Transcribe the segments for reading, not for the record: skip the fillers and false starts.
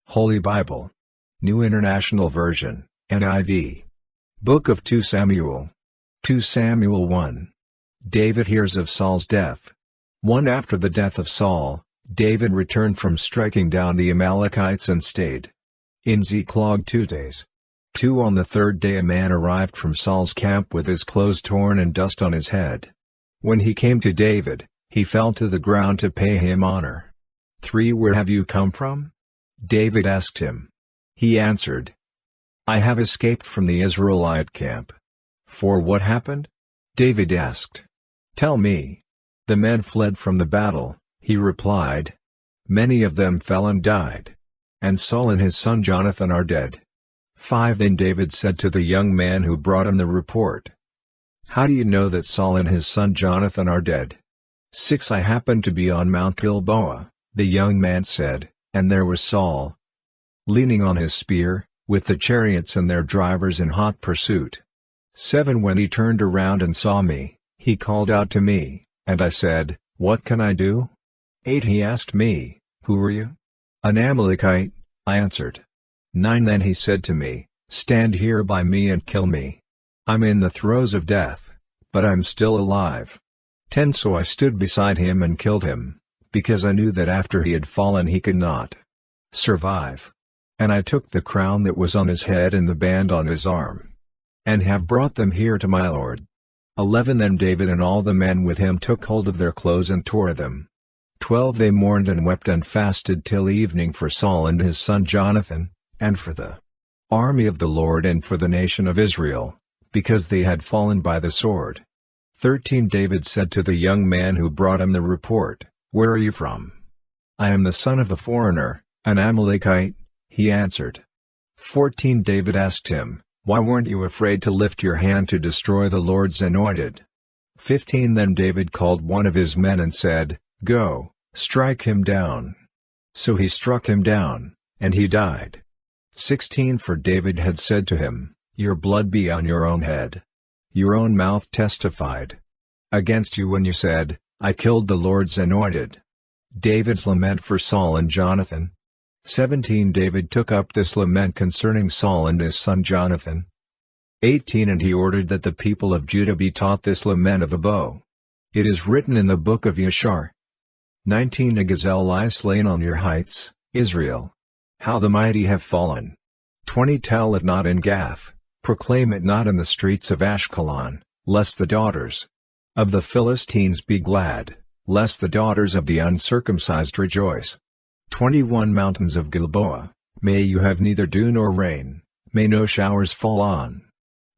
Holy Bible. New International Version, NIV. Book of 2 Samuel. 2 Samuel 1. David hears of Saul's death. 1 After the death of Saul, David returned from striking down the Amalekites and stayed in Ziklag 2 days. 2 On the third day a man arrived from Saul's camp with his clothes torn and dust on his head. When he came to David, he fell to the ground to pay him honor. 3 Where have you come from? David asked him. He answered, I have escaped from the Israelite camp. 4 What happened? David asked. Tell me. The men fled from the battle, he replied. Many of them fell and died. And Saul and his son Jonathan are dead. 5 Then David said to the young man who brought him the report, How do you know that Saul and his son Jonathan are dead? 6 I happened to be on Mount Gilboa, the young man said, and there was Saul, leaning on his spear, with the chariots and their drivers in hot pursuit. 7 When he turned around and saw me, he called out to me, and I said, What can I do? 8 He asked me, Who are you? An Amalekite, I answered. 9 Then he said to me, Stand here by me and kill me. I'm in the throes of death, but I'm still alive. 10 So I stood beside him and killed him, because I knew that after he had fallen he could not survive. And I took the crown that was on his head and the band on his arm, and have brought them here to my lord. 11 Then David and all the men with him took hold of their clothes and tore them. 12 They mourned and wept and fasted till evening for Saul and his son Jonathan, and for the army of the Lord and for the nation of Israel, because they had fallen by the sword. 13 David said to the young man who brought him the report, Where are you from? I am the son of a foreigner, an Amalekite, he answered. 14 David asked him, Why weren't you afraid to lift your hand to destroy the Lord's anointed? 15 Then David called one of his men and said, Go, strike him down. So he struck him down, and he died. 16 For David had said to him, Your blood be on your own head. Your own mouth testified against you when you said, I killed the Lord's anointed. David's lament for Saul and Jonathan. 17 David took up this lament concerning Saul and his son Jonathan. 18 And he ordered that the people of Judah be taught this lament of the bow. It is written in the book of Yashar. 19 A gazelle lies slain on your heights, Israel. How the mighty have fallen. 20 Tell it not in Gath, proclaim it not in the streets of Ashkelon, lest the daughters of the Philistines be glad, lest the daughters of the uncircumcised rejoice. 21 Mountains of Gilboa, may you have neither dew nor rain, may no showers fall on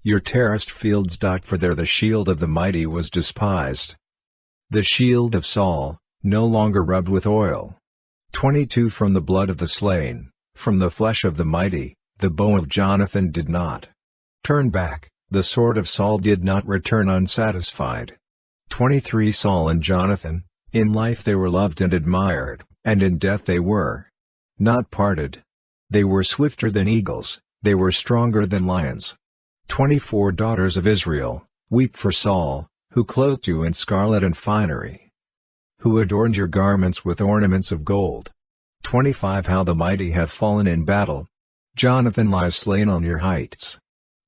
your terraced fields. For there the shield of the mighty was despised, the shield of Saul, no longer rubbed with oil. 22 From the blood of the slain, from the flesh of the mighty, the bow of Jonathan did not turn back, the sword of Saul did not return unsatisfied. 23 Saul and Jonathan, in life they were loved and admired, and in death they were not parted. They were swifter than eagles, they were stronger than lions. 24 Daughters of Israel, weep for Saul, who clothed you in scarlet and finery, who adorned your garments with ornaments of gold. 25 How the mighty have fallen in battle. Jonathan lies slain on your heights.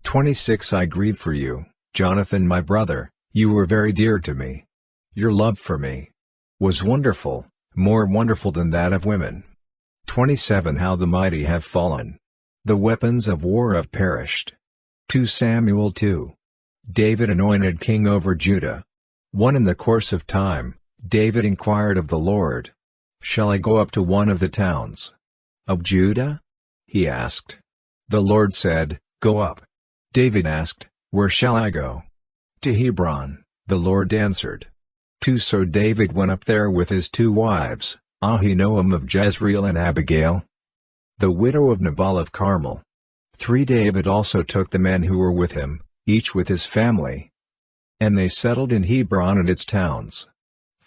26 I grieve for you, Jonathan my brother, you were very dear to me. Your love for me was wonderful, more wonderful than that of women. 27 How the mighty have fallen. The weapons of war have perished. 2 Samuel 2. David anointed king over Judah. 1 In the course of time, David inquired of the Lord, Shall I go up to one of the towns of Judah? He asked. The Lord said, Go up. David asked, Where shall I go? To Hebron, the Lord answered. 2 So David went up there with his 2 wives, Ahinoam of Jezreel and Abigail, the widow of Nabal of Carmel. 3 David also took the men who were with him, each with his family, and they settled in Hebron and its towns.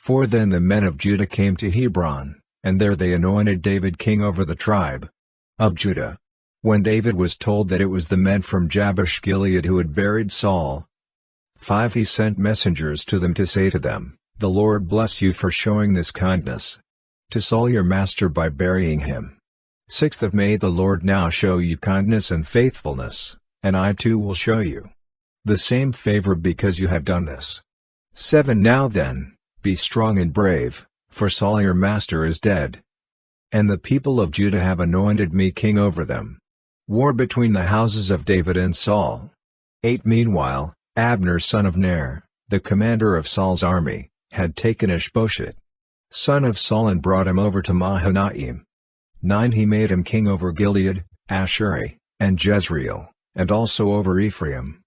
4 Then the men of Judah came to Hebron, and there they anointed David king over the tribe of Judah. When David was told that it was the men from Jabesh Gilead who had buried Saul, 5 He sent messengers to them to say to them, The Lord bless you for showing this kindness to Saul your master by burying him. 6th of May. The Lord now show you kindness and faithfulness, and I too will show you the same favor because you have done this. 7 Now then, be strong and brave, for Saul your master is dead, and the people of Judah have anointed me king over them. War between the houses of David and Saul. 8 Meanwhile, Abner son of Ner, the commander of Saul's army, had taken Ishbosheth, son of Saul, and brought him over to Mahanaim. 9 He made him king over Gilead, Ashuri, and Jezreel, and also over Ephraim,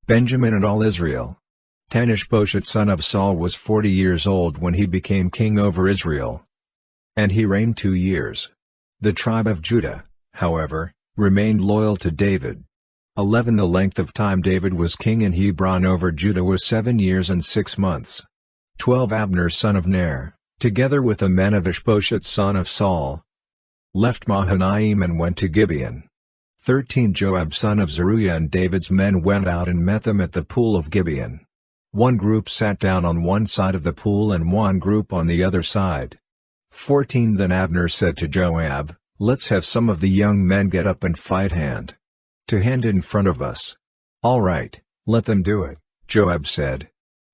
Benjamin, and all Israel. 10 Ishbosheth son of Saul was 40 years old when he became king over Israel, and he reigned 2 years. The tribe of Judah, however, remained loyal to David. 11 The length of time David was king in Hebron over Judah was 7 years and 6 months. 12 Abner son of Ner, together with the men of Ishbosheth son of Saul, left Mahanaim and went to Gibeon. 13 Joab son of Zeruiah and David's men went out and met them at the pool of Gibeon. One group sat down on one side of the pool and one group on the other side. 14 Then Abner said to Joab, "Let's have some of the young men get up and fight hand to hand in front of us." "All right, let them do it," Joab said.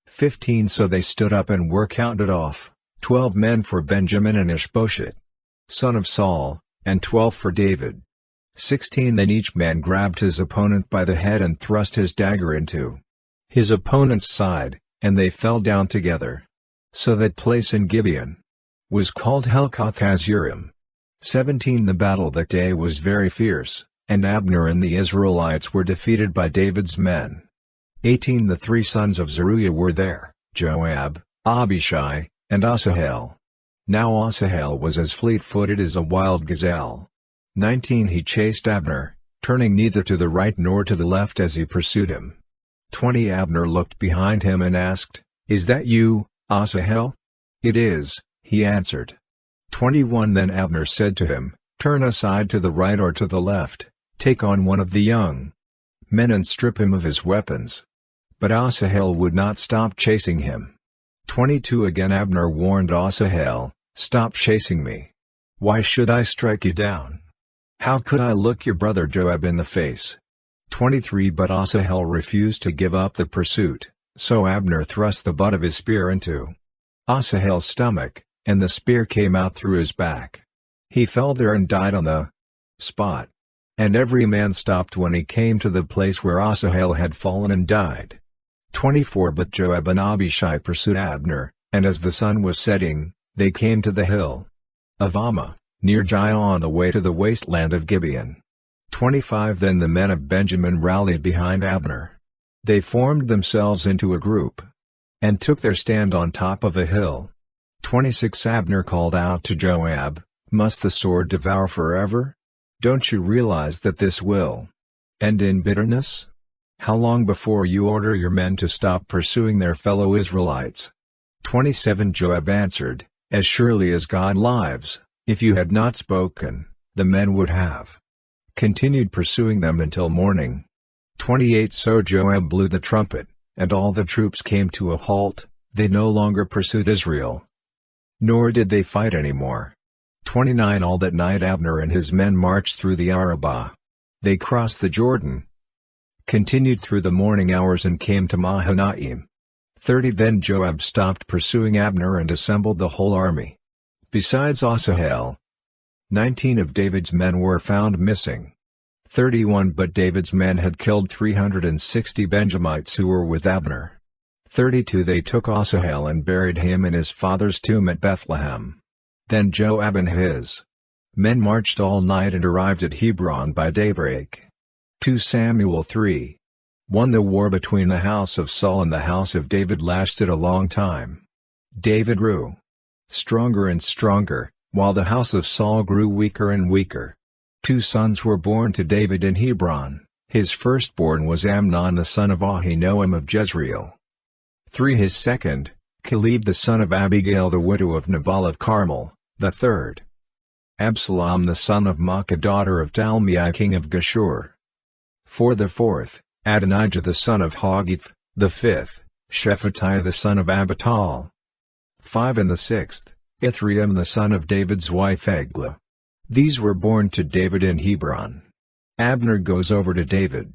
15 So they stood up and were counted off, 12 men for Benjamin and Ishbosheth, son of Saul, and 12 for David. 16 Then each man grabbed his opponent by the head and thrust his dagger into his opponent's side, and they fell down together. So that place in Gibeon was called Helkath Hazurim. 17 The battle that day was very fierce, and Abner and the Israelites were defeated by David's men. 18 The 3 sons of Zeruiah were there, Joab, Abishai, and Asahel. Now Asahel was as fleet-footed as a wild gazelle. 19 He chased Abner, turning neither to the right nor to the left as he pursued him. 20 Abner looked behind him and asked, "Is that you, Asahel?" "It is," he answered. 21 Then Abner said to him, "Turn aside to the right or to the left, take on one of the young men and strip him of his weapons." But Asahel would not stop chasing him. 22 Again Abner warned Asahel, "Stop chasing me. Why should I strike you down? How could I look your brother Joab in the face?" 23 But Asahel refused to give up the pursuit, so Abner thrust the butt of his spear into Asahel's stomach, and the spear came out through his back. He fell there and died on the spot. And every man stopped when he came to the place where Asahel had fallen and died. 24 But Joab and Abishai pursued Abner, and as the sun was setting, they came to the hill of Ammah, near Giah on the way to the wasteland of Gibeon. 25 Then the men of Benjamin rallied behind Abner. They formed themselves into a group, and took their stand on top of a hill. 26 Abner called out to Joab, "Must the sword devour forever? Don't you realize that this will end in bitterness? How long before you order your men to stop pursuing their fellow Israelites?" 27 Joab answered, "As surely as God lives, if you had not spoken, the men would have continued pursuing them until morning." 28 So Joab blew the trumpet, and all the troops came to a halt. They no longer pursued Israel, nor did they fight any more. 29 All that night Abner and his men marched through the Arabah. They crossed the Jordan, continued through the morning hours and came to Mahanaim. 30 Then Joab stopped pursuing Abner and assembled the whole army, besides Asahel. 19 of David's men were found missing. 31 But David's men had killed 360 Benjamites who were with Abner. 32 They took Asahel and buried him in his father's tomb at Bethlehem. Then Joab and his men marched all night and arrived at Hebron by daybreak. 2 Samuel 3. 1 The war between the house of Saul and the house of David lasted a long time. David grew stronger and stronger, while the house of Saul grew weaker and weaker. 2 sons were born to David in Hebron. His firstborn was Amnon the son of Ahinoam of Jezreel. 3 His second, Caleb the son of Abigail the widow of Nabal of Carmel. The third, Absalom the son of Maacah daughter of Talmai king of Geshur. 4 The fourth, Adonijah the son of Haggith. The fifth, Shephatiah the son of Abital. 5 And the sixth, Ithream the son of David's wife Eglah. These were born to David in Hebron. Abner goes over to David.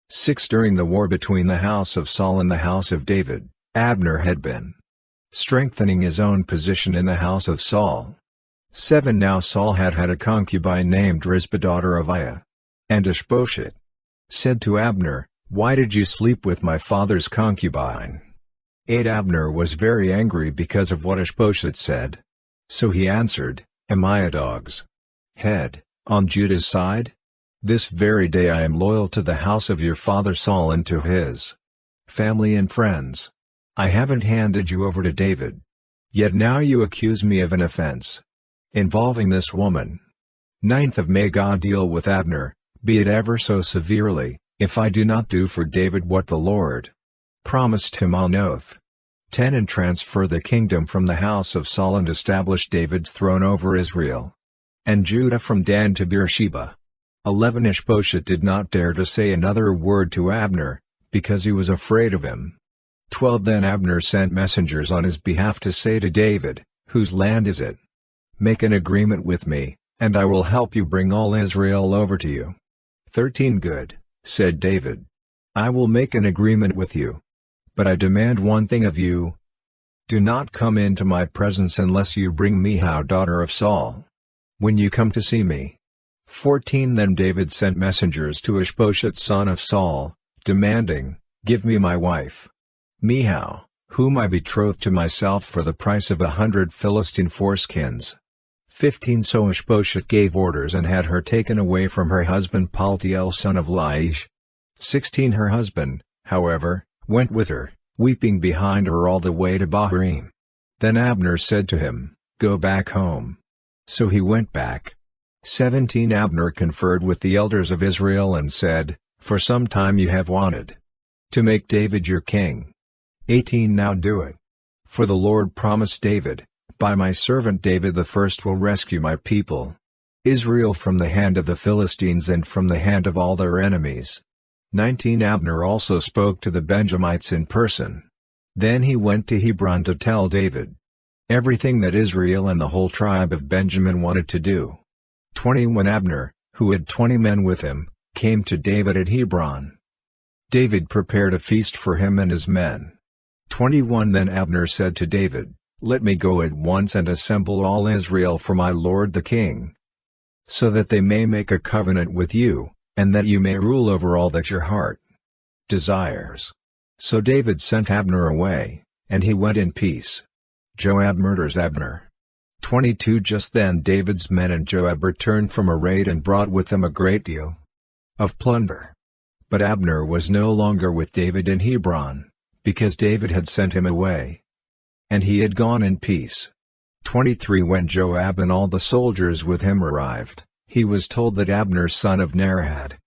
6. During the war between the house of Saul and the house of David, Abner had been strengthening his own position in the house of Saul. 7. Now Saul had a concubine named Rizpah, daughter of Aiah. And Ishbosheth said to Abner, "Why did you sleep with my father's concubine?" 8. Abner was very angry because of what Ishbosheth said. So he answered, "Am I a dog's head on Judah's side? This very day I am loyal to the house of your father Saul and to his family and friends. I haven't handed you over to David. Yet now you accuse me of an offense involving this woman. 9. May God deal with Abner, be it ever so severely, if I do not do for David what the Lord promised him on oath." 10. And transfer the kingdom from the house of Saul and establish David's throne over Israel and Judah from Dan to Beersheba. 11. Ishbosheth did not dare to say another word to Abner, because he was afraid of him. 12. Then Abner sent messengers on his behalf to say to David, "Whose land is it? Make an agreement with me, and I will help you bring all Israel over to you." 13. "Good," said David. "I will make an agreement with you. But I demand one thing of you. Do not come into my presence unless you bring Michal, daughter of Saul, when you come to see me." 14. Then David sent messengers to Ishbosheth son of Saul, demanding, "Give me my wife Michal, whom I betrothed to myself for the price of 100 Philistine foreskins." 15. So Ishbosheth gave orders and had her taken away from her husband Paltiel son of Laish. 16. Her husband, however, went with her, weeping behind her all the way to Bahurim. Then Abner said to him, "Go back home." So he went back. 17. Abner conferred with the elders of Israel and said, "For some time you have wanted to make David your king. 18. Now do it. For the Lord promised David, 'By my servant David the first will rescue my people Israel from the hand of the Philistines and from the hand of all their enemies.'" 19. Abner also spoke to the Benjamites in person. Then he went to Hebron to tell David everything that Israel and the whole tribe of Benjamin wanted to do. 20. When Abner, who had 20 men with him, came to David at Hebron, David prepared a feast for him and his men. 21. Then Abner said to David, "Let me go at once and assemble all Israel for my lord the king, so that they may make a covenant with you, and that you may rule over all that your heart desires." So David sent Abner away, and he went in peace. Joab murders Abner. 22. Just then David's men and Joab returned from a raid and brought with them a great deal of plunder. But Abner was no longer with David in Hebron, because David had sent him away, and he had gone in peace. 23. When Joab and all the soldiers with him arrived, he was told that Abner son of Ner had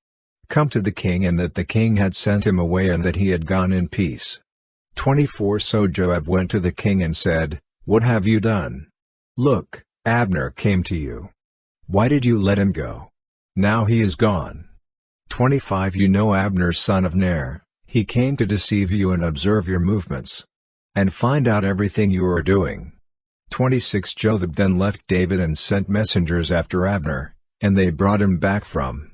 come to the king and that the king had sent him away and that he had gone in peace. 24. So Joab went to the king and said, "What have you done? Look, Abner came to you. Why did you let him go? Now he is gone." 25. You know Abner son of Ner, he came to deceive you and observe your movements, and find out everything you are doing. 26. Joab then left David and sent messengers after Abner, and they brought him back from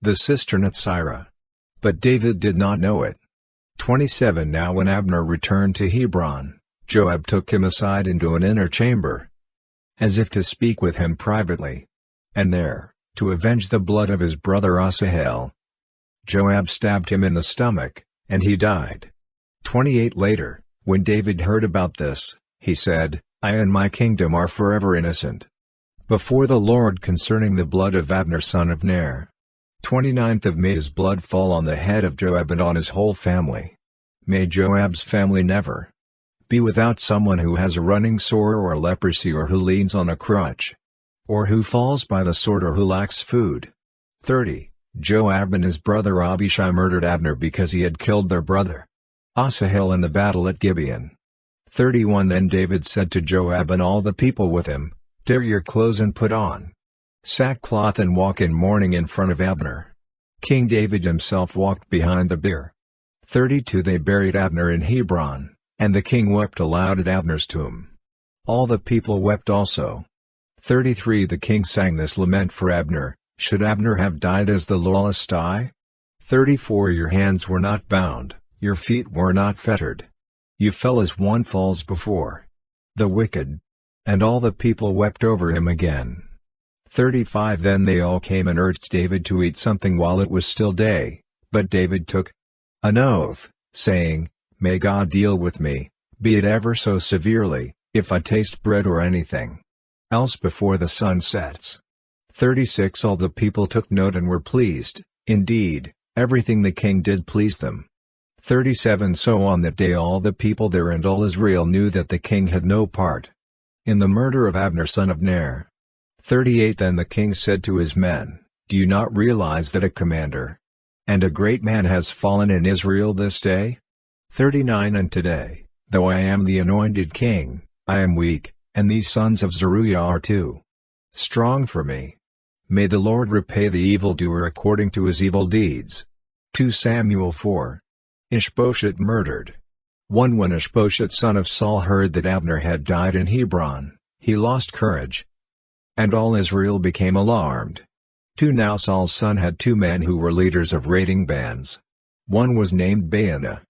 the cistern at Sirah. But David did not know it. 27. Now when Abner returned to Hebron, Joab took him aside into an inner chamber, as if to speak with him privately, and there, to avenge the blood of his brother Asahel, Joab stabbed him in the stomach, and he died. 28. Later, when David heard about this, he said, "I and my kingdom are forever innocent before the Lord concerning the blood of Abner son of Ner." 29. May his blood fall on the head of Joab and on his whole family. May Joab's family never be without someone who has a running sore or leprosy or who leans on a crutch, or who falls by the sword or who lacks food. 30. Joab and his brother Abishai murdered Abner because he had killed their brother Asahel in the battle at Gibeon. 31. Then David said to Joab and all the people with him, "Tear your clothes and put on sackcloth and walk in mourning in front of Abner." King David himself walked behind the bier. 32. They buried Abner in Hebron, and the king wept aloud at Abner's tomb. All the people wept also. 33 The king sang this lament for Abner, should Abner have died as the lawless die? 34 Your hands were not bound, your feet were not fettered. You fell as one falls before the wicked. And all the people wept over him again. 35 Then they all came and urged David to eat something while it was still day, but David took an oath, saying, May God deal with me, be it ever so severely, if I taste bread or anything else before the sun sets. 36 All the people took note and were pleased, indeed, everything the king did pleased them. 37 So on that day all the people there and all Israel knew that the king had no part in the murder of Abner son of Ner. 38 Then the king said to his men, Do you not realize that a commander and a great man has fallen in Israel this day? 39 And today, though I am the anointed king, I am weak, and these sons of Zeruiah are too strong for me. May the Lord repay the evildoer according to his evil deeds. 2 Samuel 4. Ishbosheth murdered. 1 When Ishbosheth son of Saul heard that Abner had died in Hebron, he lost courage, and all Israel became alarmed. 2 Now Saul's son had 2 men who were leaders of raiding bands. One was named Baanah,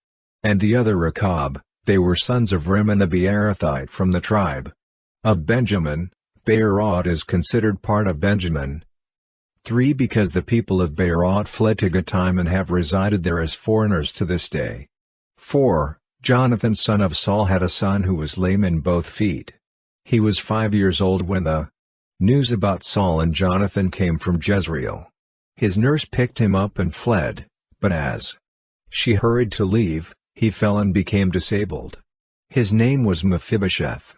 and the other Rechab. They were sons of Rimmon the Beerothite from the tribe of Benjamin. Beeroth is considered part of Benjamin. 3 Because the people of Beeroth fled to Gittaim and have resided there as foreigners to this day. 4 Jonathan son of Saul had a son who was lame in both feet. He was 5 years old when the news about Saul and Jonathan came from Jezreel. His nurse picked him up and fled, but as she hurried to leave, he fell and became disabled. His name was Mephibosheth.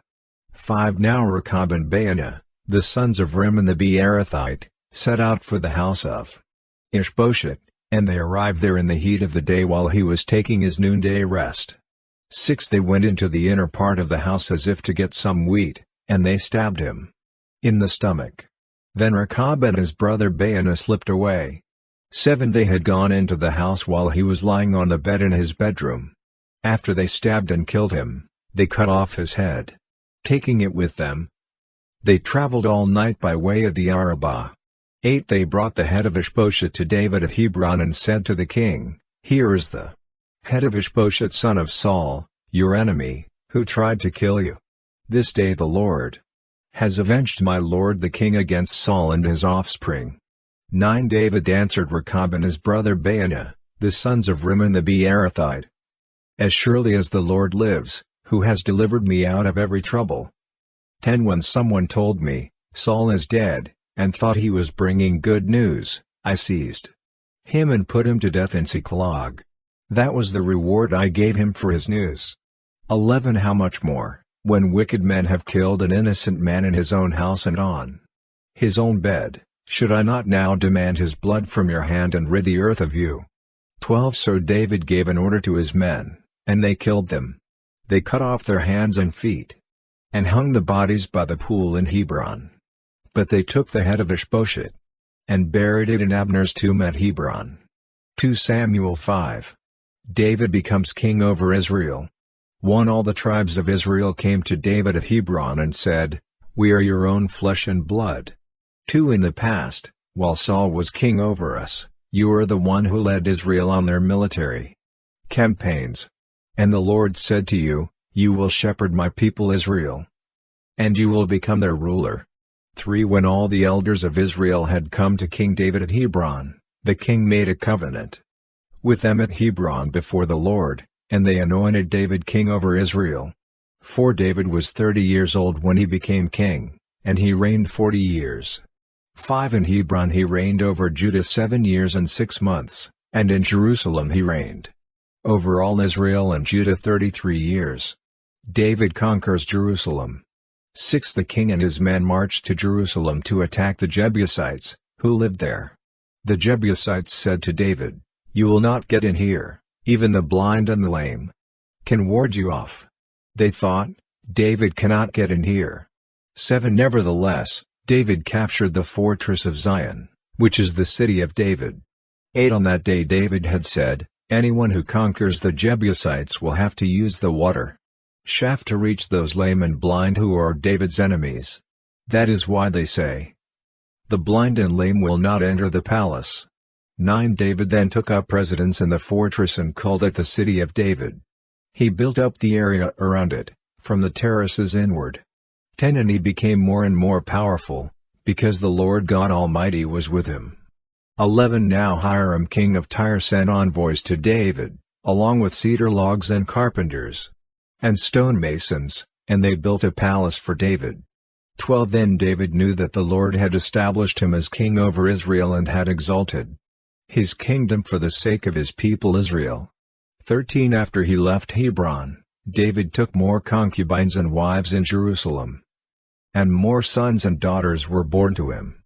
5 Now Rechab and Baanah, the sons of Rimmon the Beerothite, set out for the house of Ishbosheth, and they arrived there in the heat of the day while he was taking his noonday rest. 6 They went into the inner part of the house as if to get some wheat, and they stabbed him in the stomach. Then Rechab and his brother Baanah slipped away. 7 They had gone into the house while he was lying on the bed in his bedroom. After they stabbed and killed him, they cut off his head. Taking it with them, they traveled all night by way of the Arabah. 8 They brought the head of Ishbosheth to David at Hebron and said to the king, Here is the head of Ishbosheth son of Saul, your enemy, who tried to kill you. This day the Lord has avenged my lord the king against Saul and his offspring. 9 David answered Rechab and his brother Baanah, the sons of Rimmon the Beerothite, As surely as the Lord lives, who has delivered me out of every trouble. 10 When someone told me, Saul is dead, and thought he was bringing good news, I seized him and put him to death in Ziklag. That was the reward I gave him for his news. 11 How much more, when wicked men have killed an innocent man in his own house and on his own bed, should I not now demand his blood from your hand and rid the earth of you? 12 So David gave an order to his men, and they killed them. They cut off their hands and feet, and hung the bodies by the pool in Hebron. But they took the head of Ishbosheth, and buried it in Abner's tomb at Hebron. 2 Samuel 5. David becomes king over Israel. 1 All the tribes of Israel came to David at Hebron and said, We are your own flesh and blood. 2 In the past, while Saul was king over us, you were the one who led Israel on their military campaigns. And the Lord said to you, You will shepherd my people Israel, and you will become their ruler. 3 When all the elders of Israel had come to King David at Hebron, the king made a covenant with them at Hebron before the Lord, and they anointed David king over Israel. 4 David was 30 years old when he became king, and he reigned 40 years. 5 In Hebron he reigned over Judah 7 years and 6 months, and in Jerusalem he reigned over all Israel and Judah 33 years. David conquers Jerusalem. 6 The king and his men marched to Jerusalem to attack the Jebusites, who lived there. The Jebusites said to David, You will not get in here, even the blind and the lame can ward you off. They thought, David cannot get in here. 7 Nevertheless, David captured the fortress of Zion, which is the city of David. 8 On that day David had said, Anyone who conquers the Jebusites will have to use the water shaft to reach those lame and blind who are David's enemies. That is why they say, "The blind and lame will not enter the palace." 9 David then took up residence in the fortress and called it the City of David. He built up the area around it, from the terraces inward. 10 And he became more and more powerful, because the Lord God Almighty was with him. 11 Now Hiram king of Tyre sent envoys to David, along with cedar logs and carpenters, and stonemasons, and they built a palace for David. 12 Then David knew that the Lord had established him as king over Israel and had exalted his kingdom for the sake of his people Israel. 13 After he left Hebron, David took more concubines and wives in Jerusalem, and more sons and daughters were born to him.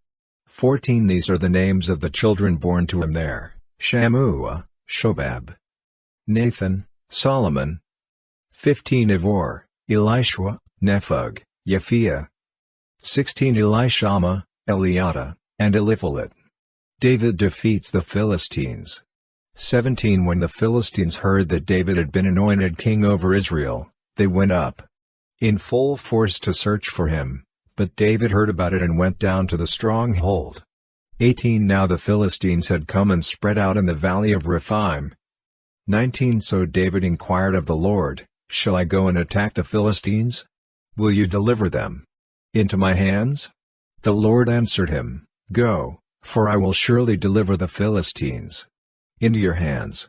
14 These are the names of the children born to him there: Shammua, Shobab, Nathan, Solomon. 15 Ivor, Elishua, Nephug, Yaphiah. 16 Elishama, Eliada, and Eliphalet. David defeats the Philistines. 17 When the Philistines heard that David had been anointed king over Israel, they went up in full force to search for him, but David heard about it and went down to the stronghold. 18 Now the Philistines had come and spread out in the valley of Rephaim. 19 So David inquired of the Lord, "Shall I go and attack the Philistines? Will you deliver them into my hands?" The Lord answered him, "Go, for I will surely deliver the Philistines into your hands."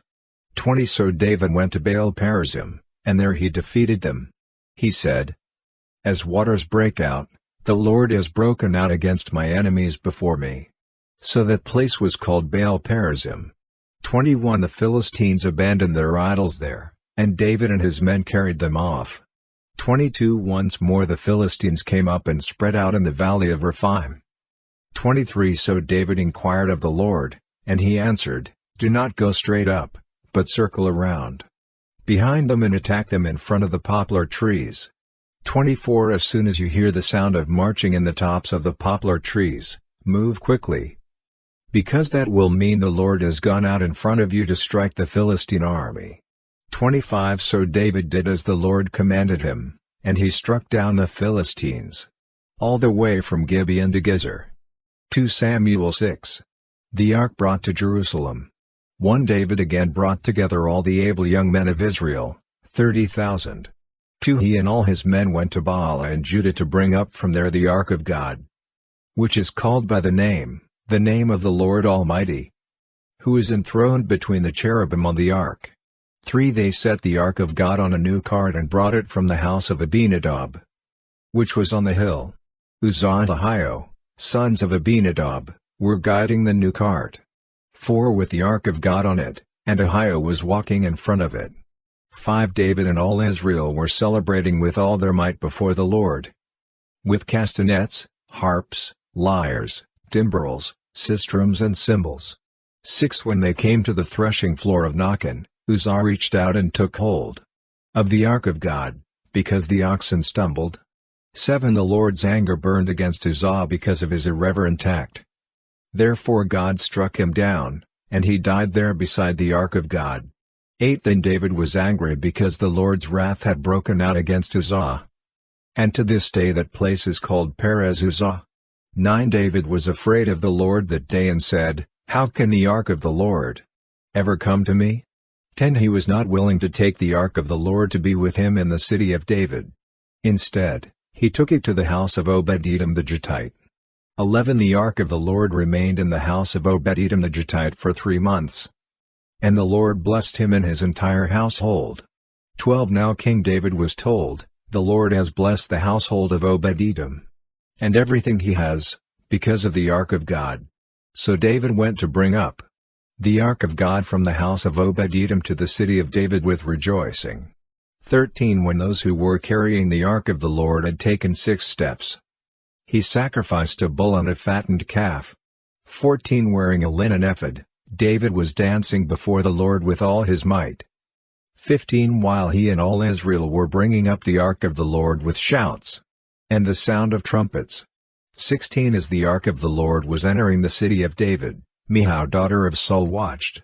20 So David went to Baal-perazim, and there he defeated them. He said, "As waters break out, the Lord has broken out against my enemies before me." So that place was called Baal-perazim. 21 The Philistines abandoned their idols there, and David and his men carried them off. 22 Once more the Philistines came up and spread out in the valley of Rephaim. 23 So David inquired of the Lord, and he answered, "Do not go straight up, but circle around behind them and attack them in front of the poplar trees." 24 As soon as you hear the sound of marching in the tops of the poplar trees, move quickly, because that will mean the Lord has gone out in front of you to strike the Philistine army. 25 So David did as the Lord commanded him, and he struck down the Philistines all the way from Gibeon to Gezer. 2 Samuel 6. The ark brought to Jerusalem. 1 David again brought together all the able young men of Israel, 30,000. 2 He and all his men went to Baalah and Judah to bring up from there the ark of God, which is called by the name of the Lord Almighty, who is enthroned between the cherubim on the ark. 3 They set the ark of God on a new cart and brought it from the house of Abinadab, which was on the hill. Uzzah and Ahio, sons of Abinadab, were guiding the new cart. 4 With the ark of God on it, and Ahio was walking in front of it. 5 David and all Israel were celebrating with all their might before the Lord, with castanets, harps, lyres, timbrels, sistrums and cymbals. 6 When they came to the threshing floor of Nacon, Uzzah reached out and took hold of the ark of God, because the oxen stumbled. 7 The Lord's anger burned against Uzzah because of his irreverent act. Therefore God struck him down, and he died there beside the ark of God. 8 Then David was angry because the Lord's wrath had broken out against Uzzah, and to this day that place is called Perez Uzzah. 9 David was afraid of the Lord that day and said, "How can the ark of the Lord ever come to me?" 10 He was not willing to take the ark of the Lord to be with him in the city of David. Instead, he took it to the house of Obed-Edom the Gittite. 11 The ark of the Lord remained in the house of Obed-Edom the Gittite for 3 months. And the Lord blessed him and his entire household. 12 Now King David was told, "The Lord has blessed the household of Obed-Edom, and everything he has, because of the ark of God." So David went to bring up the ark of God from the house of Obed-Edom to the city of David with rejoicing. 13 When those who were carrying the ark of the Lord had taken 6 steps, he sacrificed a bull and a fattened calf. 14 Wearing a linen ephod, David was dancing before the Lord with all his might. 15 While he and all Israel were bringing up the ark of the Lord with shouts and the sound of trumpets. 16 As the ark of the Lord was entering the city of David, Michal daughter of Saul watched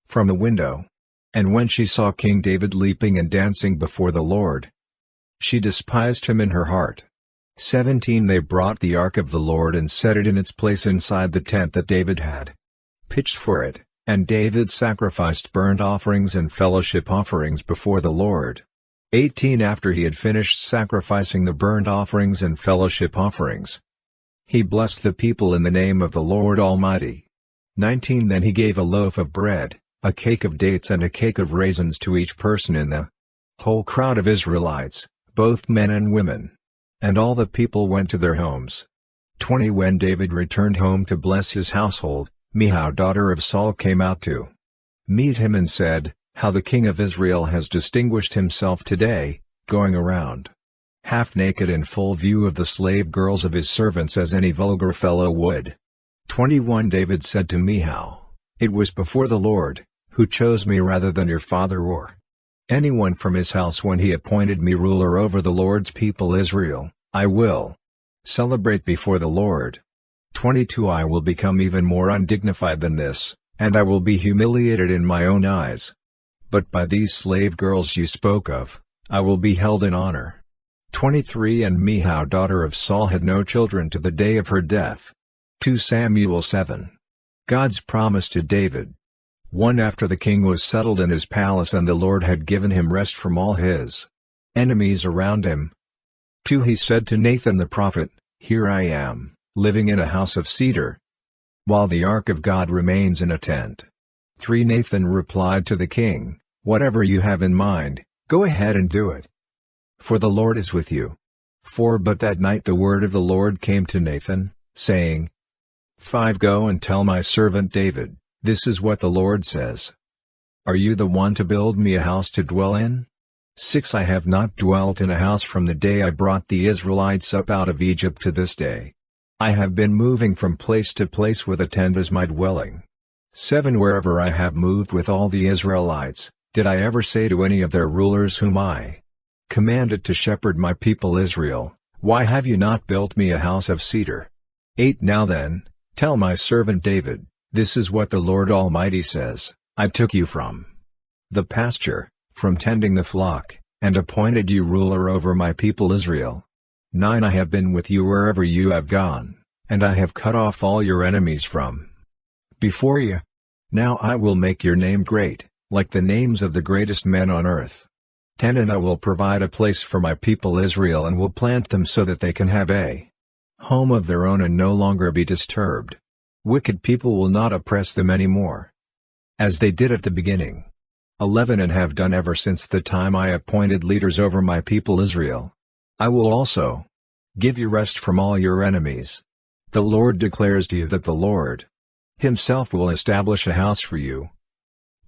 from the window, and when she saw King David leaping and dancing before the Lord, she despised him in her heart. 17 They brought the ark of the Lord and set it in its place inside the tent that David had pitched for it, and David sacrificed burnt offerings and fellowship offerings before the Lord. 18 After he had finished sacrificing the burnt offerings and fellowship offerings, he blessed the people in the name of the Lord Almighty. 19 Then he gave a loaf of bread, a cake of dates and a cake of raisins to each person in the whole crowd of Israelites, both men and women. And all the people went to their homes. 20 When David returned home to bless his household, Michal daughter of Saul came out to meet him and said, "How the king of Israel has distinguished himself today, going around half naked in full view of the slave girls of his servants as any vulgar fellow would." 21 David said to Michal, "It was before the Lord, who chose me rather than your father or anyone from his house when he appointed me ruler over the Lord's people Israel. I will celebrate before the Lord. 22 I will become even more undignified than this, and I will be humiliated in my own eyes. But by these slave girls you spoke of, I will be held in honor." 23 And Michal daughter of Saul had no children to the day of her death. 2 Samuel 7. God's promise to David. 1 After the king was settled in his palace and the Lord had given him rest from all his enemies around him. 2 He said to Nathan the prophet, "Here I am, living in a house of cedar, while the ark of God remains in a tent." 3 Nathan replied to the king, "Whatever you have in mind, go ahead and do it, for the Lord is with you." 4 But that night the word of the Lord came to Nathan, saying, 5 Go and tell my servant David, "This is what the Lord says. Are you the one to build me a house to dwell in?" 6 I have not dwelt in a house from the day I brought the Israelites up out of Egypt to this day. I have been moving from place to place with a tent as my dwelling. 7 Wherever I have moved with all the Israelites, did I ever say to any of their rulers whom I commanded to shepherd my people Israel, "Why have you not built me a house of cedar?" 8 Now then, tell my servant David, "This is what the Lord Almighty says, I took you from the pasture, from tending the flock, and appointed you ruler over my people Israel. 9 I have been with you wherever you have gone, and I have cut off all your enemies from before you. Now I will make your name great, like the names of the greatest men on earth. 10 And I will provide a place for my people Israel and will plant them so that they can have a home of their own and no longer be disturbed. Wicked people will not oppress them any more, as they did at the beginning. 11 And have done ever since the time I appointed leaders over my people Israel. I will also give you rest from all your enemies. The Lord declares to you that the Lord Himself will establish a house for you.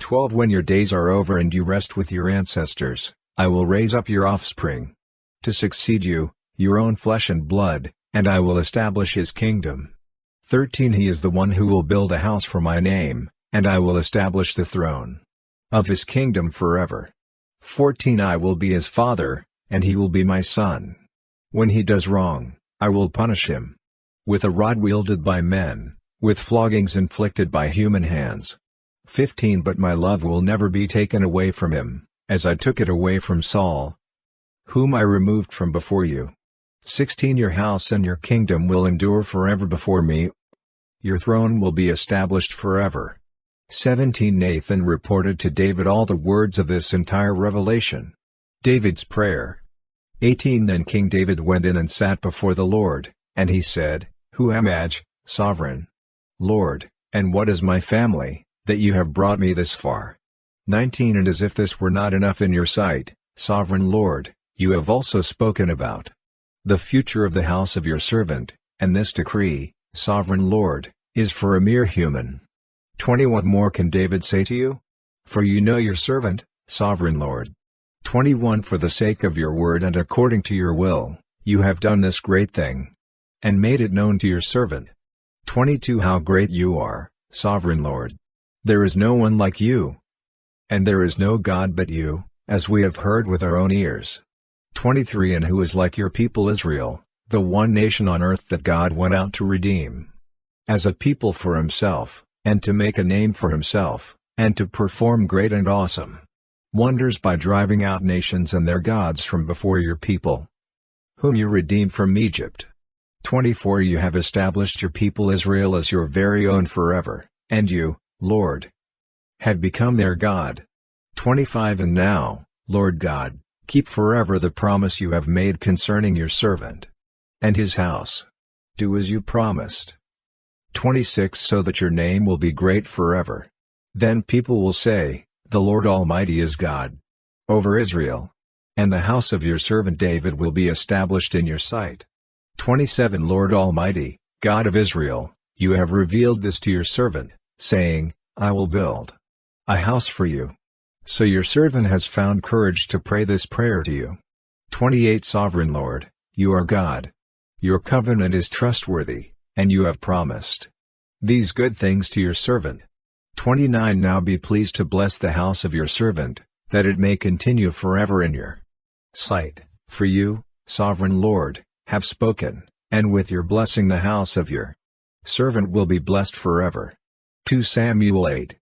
12 When your days are over and you rest with your ancestors, I will raise up your offspring to succeed you, your own flesh and blood, and I will establish His kingdom. 13 He is the one who will build a house for my name, and I will establish the throne of His kingdom forever. 14 I will be His father, and he will be my son. When he does wrong, I will punish him with a rod wielded by men, with floggings inflicted by human hands. 15 But my love will never be taken away from him, as I took it away from Saul, whom I removed from before you. 16 Your house and your kingdom will endure forever before me. Your throne will be established forever. 17 Nathan reported to David all the words of this entire revelation. David's prayer. 18 Then King David went in and sat before the Lord, and he said, "Who am I, sovereign Lord, and what is my family, that you have brought me this far?" 19 And as if this were not enough in your sight, sovereign Lord, you have also spoken about the future of the house of your servant, and this decree, sovereign Lord, is for a mere human. 20 What more can David say to you? For you know your servant, sovereign Lord. 21 For the sake of your word and according to your will, you have done this great thing, and made it known to your servant. 22 How great you are, sovereign Lord! There is no one like you, and there is no God but you, as we have heard with our own ears. 23 And who is like your people Israel, the one nation on earth that God went out to redeem as a people for Himself, and to make a name for Himself, and to perform great and awesome wonders by driving out nations and their gods from before your people. whom you redeemed from Egypt. 24 You have established your people Israel as your very own forever, and you, Lord, have become their God. 25 And now, Lord God, keep forever the promise you have made concerning your servant and his house. Do as you promised. 26 So that your name will be great forever. Then people will say, the Lord Almighty is God over Israel. And the house of your servant David will be established in your sight. 27 Lord Almighty, God of Israel, you have revealed this to your servant, saying, I will build a house for you. So your servant has found courage to pray this prayer to you. 28 Sovereign Lord, you are God. Your covenant is trustworthy, and you have promised these good things to your servant. 29 Now be pleased to bless the house of your servant, that it may continue forever in your sight, for you, Sovereign Lord, have spoken, and with your blessing the house of your servant will be blessed forever. 2 Samuel 8.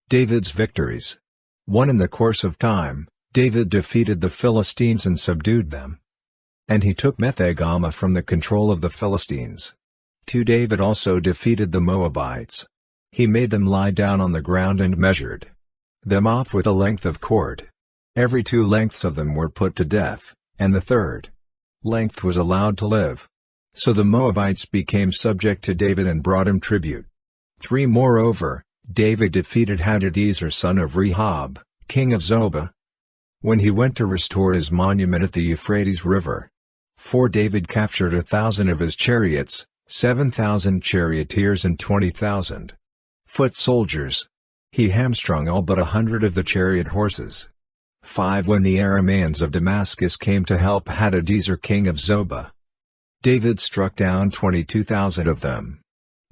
David's victories. 1 In the course of time, David defeated the Philistines and subdued them. And he took Methegama from the control of the Philistines. 2 David also defeated the Moabites. He made them lie down on the ground and measured them off with a length of cord. Every 2 lengths of them were put to death, and the third length was allowed to live. So the Moabites became subject to David and brought him tribute. 3 Moreover, David defeated Hadadezer son of Rehob, king of Zobah, when he went to restore his monument at the Euphrates River. 4 David captured 1,000 of his chariots, 7,000 charioteers and 20,000 foot soldiers. He hamstrung all but 100 of the chariot horses. 5 When the Arameans of Damascus came to help Hadadezer king of Zobah, David struck down 22,000 of them.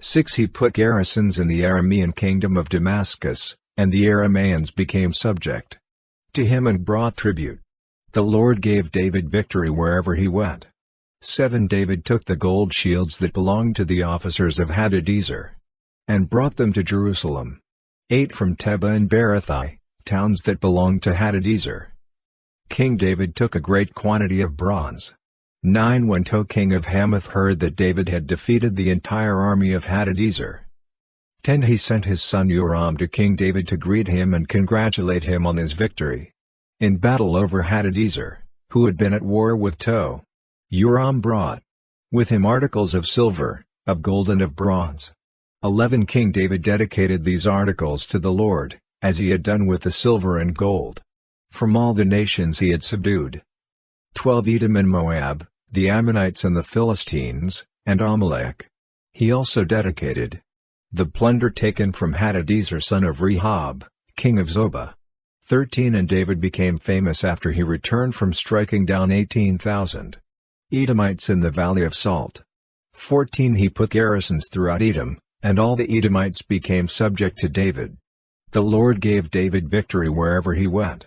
6 He put garrisons in the Aramean kingdom of Damascus, and the Arameans became subject to him and brought tribute. The Lord gave David victory wherever he went. 7 David took the gold shields that belonged to the officers of Hadadezer and brought them to Jerusalem. 8 From Tebah and Berothai, towns that belonged to Hadadezer, King David took a great quantity of bronze. 9 When Tou king of Hamath heard that David had defeated the entire army of Hadadezer, 10 He sent his son Joram to King David to greet him and congratulate him on his victory in battle over Hadadezer, who had been at war with Tou. Joram brought with him articles of silver, of gold and of bronze. 11 King David dedicated these articles to the Lord, as he had done with the silver and gold from all the nations he had subdued. 12 Edom and Moab, the Ammonites and the Philistines, and Amalek. He also dedicated the plunder taken from Hadadezer son of Rehob, king of Zobah. 13 And David became famous after he returned from striking down 18,000 Edomites in the Valley of Salt. 14 He put garrisons throughout Edom, and all the Edomites became subject to David. The Lord gave David victory wherever he went.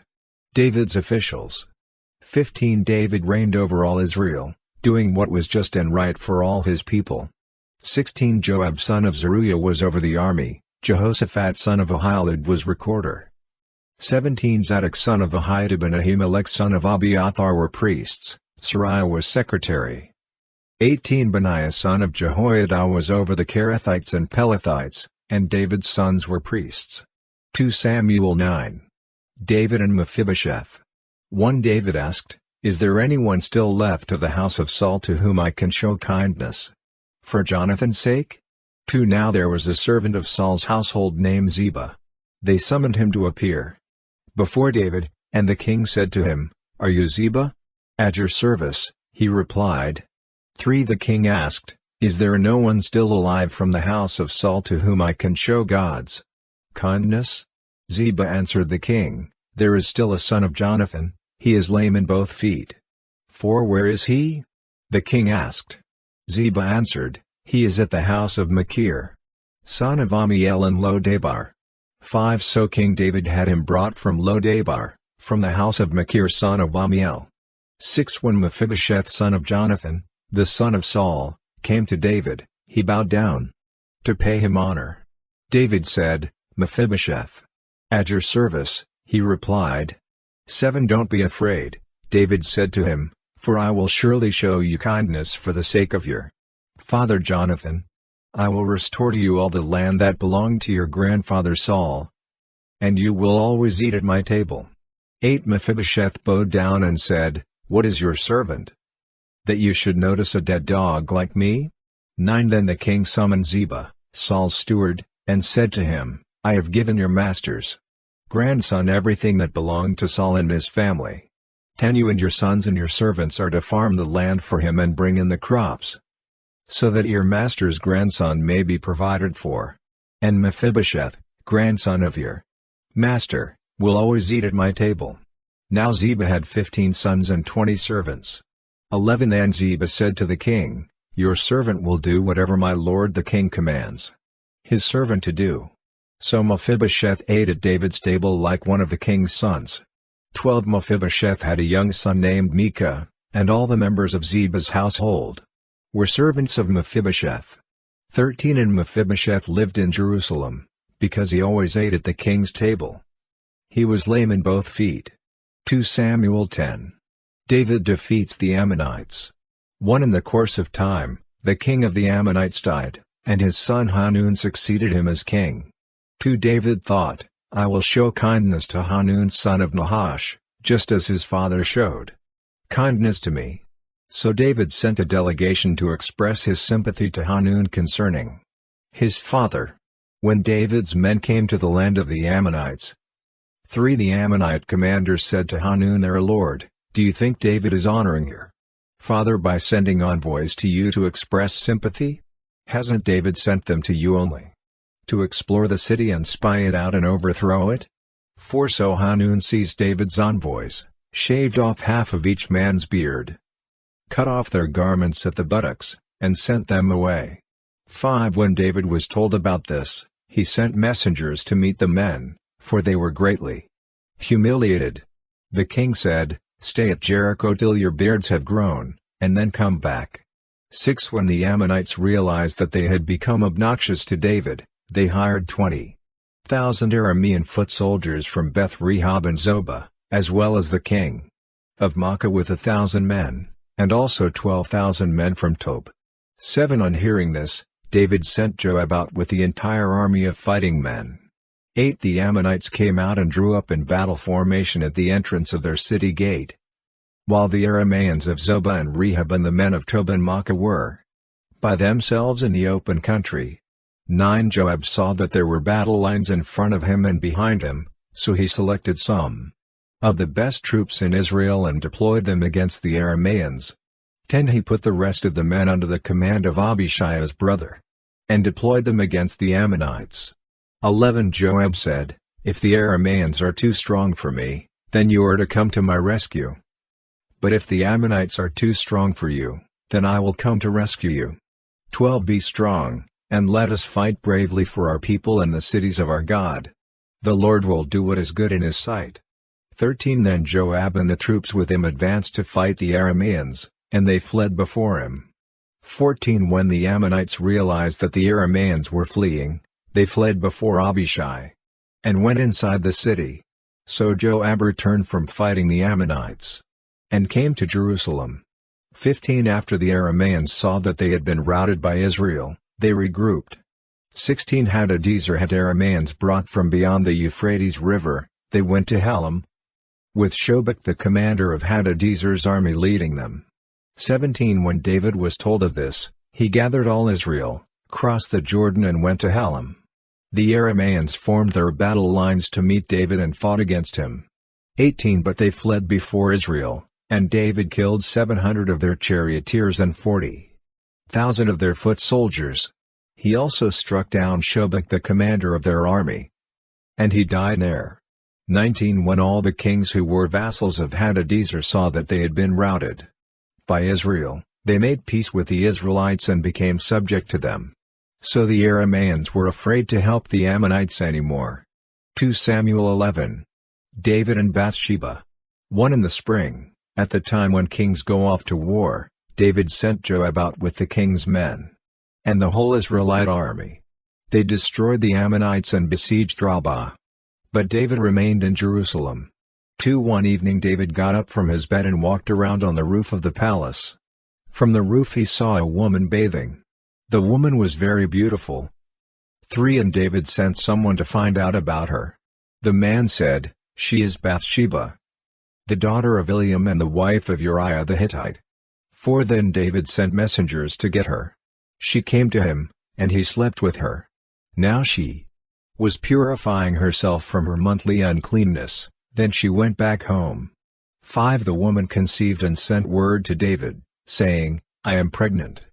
David's officials. 15 David reigned over all Israel, doing what was just and right for all his people. 16 Joab son of Zeruiah was over the army, Jehoshaphat son of Ahilud was recorder. 17 Zadok son of Ahitub and Ahimelech son of Abiathar were priests, Sariah was secretary. 18 Benaiah son of Jehoiada was over the Kerethites and Pelethites, and David's sons were priests. 2 Samuel 9. David and Mephibosheth. 1 David asked, Is there anyone still left of the house of Saul to whom I can show kindness for Jonathan's sake? 2 Now there was a servant of Saul's household named Ziba. They summoned him to appear before David, and the king said to him, Are you Ziba? At your service, he replied. 3 The king asked, Is there no one still alive from the house of Saul to whom I can show God's kindness? Ziba answered the king, There is still a son of Jonathan, he is lame in both feet. 4 Where is he? The king asked. Ziba answered, He is at the house of Machir, son of Ammiel in Lo-Debar. 5 So King David had him brought from Lo-Debar, from the house of Machir son of Ammiel. 6 When Mephibosheth son of Jonathan, the son of Saul, came to David, he bowed down to pay him honor. David said, Mephibosheth. At your service, he replied. 7 Don't be afraid, David said to him, For I will surely show you kindness for the sake of your father Jonathan. I will restore to you all the land that belonged to your grandfather Saul, and you will always eat at my table." 8 Mephibosheth bowed down and said, "What is your servant, that you should notice a dead dog like me?" 9 Then the king summoned Ziba, Saul's steward, and said to him, "I have given your master's grandson everything that belonged to Saul and his family. 10 You and your sons and your servants are to farm the land for him and bring in the crops, so that your master's grandson may be provided for. And Mephibosheth, grandson of your master, will always eat at my table." Now Ziba had 15 sons and 20 servants. 11 Then Ziba said to the king, "Your servant will do whatever my lord the king commands his servant to do." So Mephibosheth ate at David's table like one of the king's sons. 12 Mephibosheth had a young son named Micah, and all the members of Ziba's household were servants of Mephibosheth. 13 And Mephibosheth lived in Jerusalem, because he always ate at the king's table. He was lame in both feet. 2 Samuel 10. David defeats the Ammonites. 1 In the course of time, the king of the Ammonites died, and his son Hanun succeeded him as king. 2 David thought, "I will show kindness to Hanun son of Nahash, just as his father showed kindness to me." So David sent a delegation to express his sympathy to Hanun concerning his father. When David's men came to the land of the Ammonites, 3 The Ammonite commanders said to Hanun their lord, "Do you think David is honoring your father by sending envoys to you to express sympathy? Hasn't David sent them to you only to explore the city and spy it out and overthrow it?" 4 So Hanun seized David's envoys, shaved off half of each man's beard, cut off their garments at the buttocks, and sent them away. 5 When David was told about this, he sent messengers to meet the men, for they were greatly humiliated. The king said, "Stay at Jericho till your beards have grown, and then come back." 6 When the Ammonites realized that they had become obnoxious to David, they hired 20,000 Aramean foot soldiers from Beth Rehob and Zobah, as well as the king of Makkah with 1,000 men, and also 12,000 men from Tob. 7 On hearing this, David sent Joab out with the entire army of fighting men. 8 The Ammonites came out and drew up in battle formation at the entrance of their city gate, while the Arameans of Zobah and Rehob and the men of Tob and Makkah were by themselves in the open country. 9 Joab saw that there were battle lines in front of him and behind him, so he selected some of the best troops in Israel and deployed them against the Arameans. 10 He put the rest of the men under the command of Abishai his brother, and deployed them against the Ammonites. 11 Joab said, "If the Arameans are too strong for me, then you are to come to my rescue. But if the Ammonites are too strong for you, then I will come to rescue you. 12 Be strong, and let us fight bravely for our people and the cities of our God. The Lord will do what is good in his sight." 13 Then Joab and the troops with him advanced to fight the Arameans, and they fled before him. 14 When the Ammonites realized that the Arameans were fleeing, they fled before Abishai, and went inside the city. So Joab returned from fighting the Ammonites, and came to Jerusalem. 15 After the Arameans saw that they had been routed by Israel, they regrouped. 16 Hadadezer had Arameans brought from beyond the Euphrates River, they went to Helam, with Shobach the commander of Hadadezer's army leading them. 17 When David was told of this, he gathered all Israel, crossed the Jordan and went to Helam. The Arameans formed their battle lines to meet David and fought against him. 18 But they fled before Israel, and David killed 700 of their charioteers and 40,000 of their foot soldiers. He also struck down Shobach the commander of their army, and he died there. 19 When all the kings who were vassals of Hadadezer saw that they had been routed by Israel, they made peace with the Israelites and became subject to them. So the Arameans were afraid to help the Ammonites anymore. 2 Samuel 11. David and Bathsheba. 1 In the spring, at the time when kings go off to war, David sent Joab out with the king's men and the whole Israelite army. They destroyed the Ammonites and besieged Rabbah. But David remained in Jerusalem. One evening David got up from his bed and walked around on the roof of the palace. From the roof he saw a woman bathing. The woman was very beautiful. 3 And David sent someone to find out about her. The man said, "She is Bathsheba, the daughter of Eliam and the wife of Uriah the Hittite." 4 Then David sent messengers to get her. She came to him, and he slept with her. Now she was purifying herself from her monthly uncleanness, then she went back home. 5 The woman conceived and sent word to David, saying, "I am pregnant."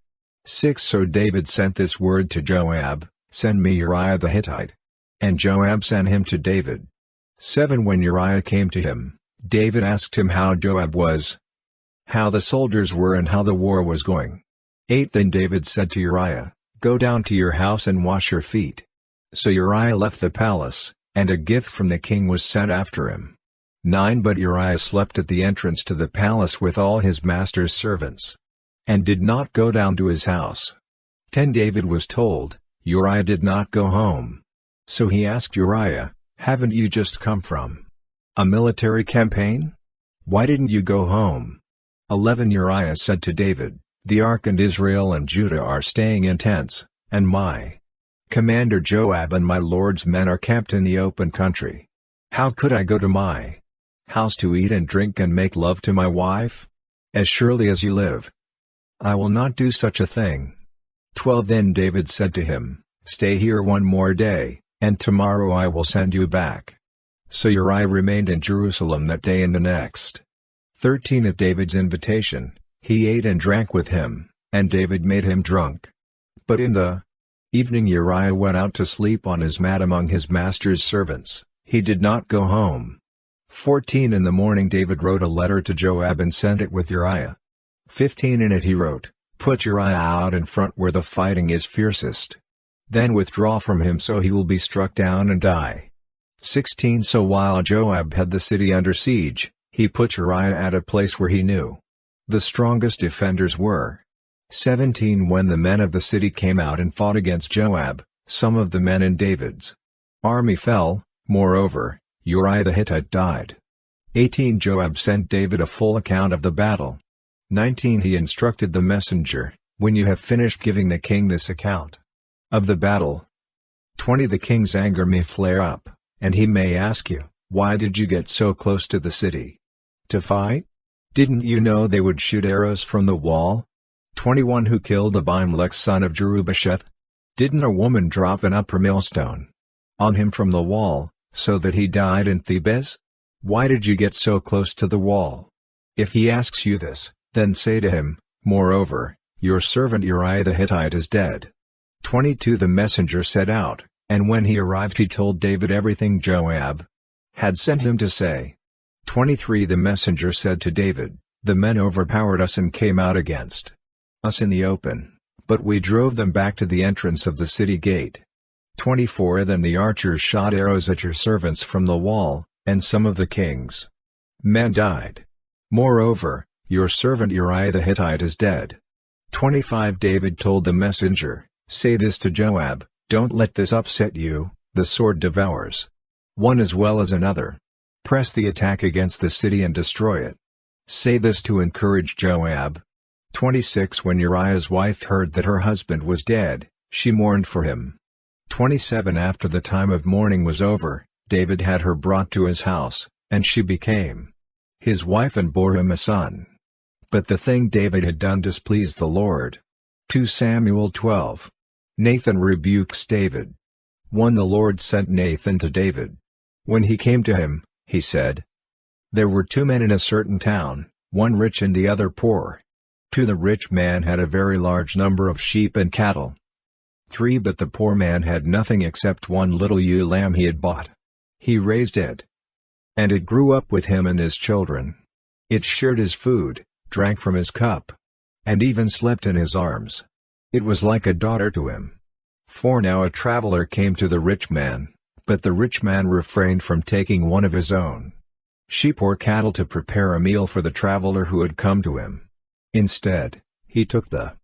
6 So David sent this word to Joab, "Send me Uriah the Hittite." And Joab sent him to David. 7 When Uriah came to him, David asked him how Joab was, how the soldiers were and how the war was going. 8 Then David said to Uriah, "Go down to your house and wash your feet." So Uriah left the palace, and a gift from the king was sent after him. 9 But Uriah slept at the entrance to the palace with all his master's servants, and did not go down to his house. 10 David was told, Uriah did not go home. So he asked Uriah, "Haven't you just come from a military campaign? Why didn't you go home?" 11 Uriah said to David, "The ark and Israel and Judah are staying in tents, and my commander Joab and my lord's men are camped in the open country. How could I go to my house to eat and drink and make love to my wife? As surely as you live, I will not do such a thing." 12 Then David said to him, "Stay here one more day, and tomorrow I will send you back." So Uriah remained in Jerusalem that day and the next. 13 At David's invitation, he ate and drank with him, and David made him drunk. But in the evening Uriah went out to sleep on his mat among his master's servants, he did not go home. 14 In the morning David wrote a letter to Joab and sent it with Uriah. 15 In it he wrote, "Put Uriah out in front where the fighting is fiercest. Then withdraw from him so he will be struck down and die." 16 So while Joab had the city under siege, he put Uriah at a place where he knew the strongest defenders were. 17 When the men of the city came out and fought against Joab, some of the men in David's army fell, moreover, Uriah the Hittite died. 18 Joab sent David a full account of the battle. 19 He instructed the messenger, "When you have finished giving the king this account of the battle." 20 The king's anger may flare up, and he may ask you, "Why did you get so close to the city to fight? Didn't you know they would shoot arrows from the wall?" 21 Who killed Abimelech son of Jerubbesheth? Didn't a woman drop an upper millstone on him from the wall, so that he died in Thebez? Why did you get so close to the wall? If he asks you this, then say to him, "Moreover, your servant Uriah the Hittite is dead." 22 The messenger set out, and when he arrived he told David everything Joab had sent him to say. 23 The messenger said to David, "The men overpowered us and came out against us in the open, but we drove them back to the entrance of the city gate." 24 Then the archers shot arrows at your servants from the wall, and some of the king's men died. Moreover, your servant Uriah the Hittite is dead. 25 David told the messenger, "Say this to Joab, don't let this upset you, the sword devours one as well as another. Press the attack against the city and destroy it." Say this to encourage Joab. 26 When Uriah's wife heard that her husband was dead, she mourned for him. 27 After the time of mourning was over, David had her brought to his house, and she became his wife and bore him a son. But the thing David had done displeased the Lord. 2 Samuel 12. Nathan rebukes David. 1 The Lord sent Nathan to David. When he came to him, he said, "There were 2 men in a certain town, one rich and the other poor. 2 The rich man had a very large number of sheep and cattle. 3 But the poor man had nothing except one little ewe lamb he had bought. He raised it, and it grew up with him and his children. It shared his food, drank from his cup, and even slept in his arms. It was like a daughter to him. 4 Now a traveler came to the rich man, but the rich man refrained from taking one of his own sheep or cattle to prepare a meal for the traveler who had come to him. Instead, he took the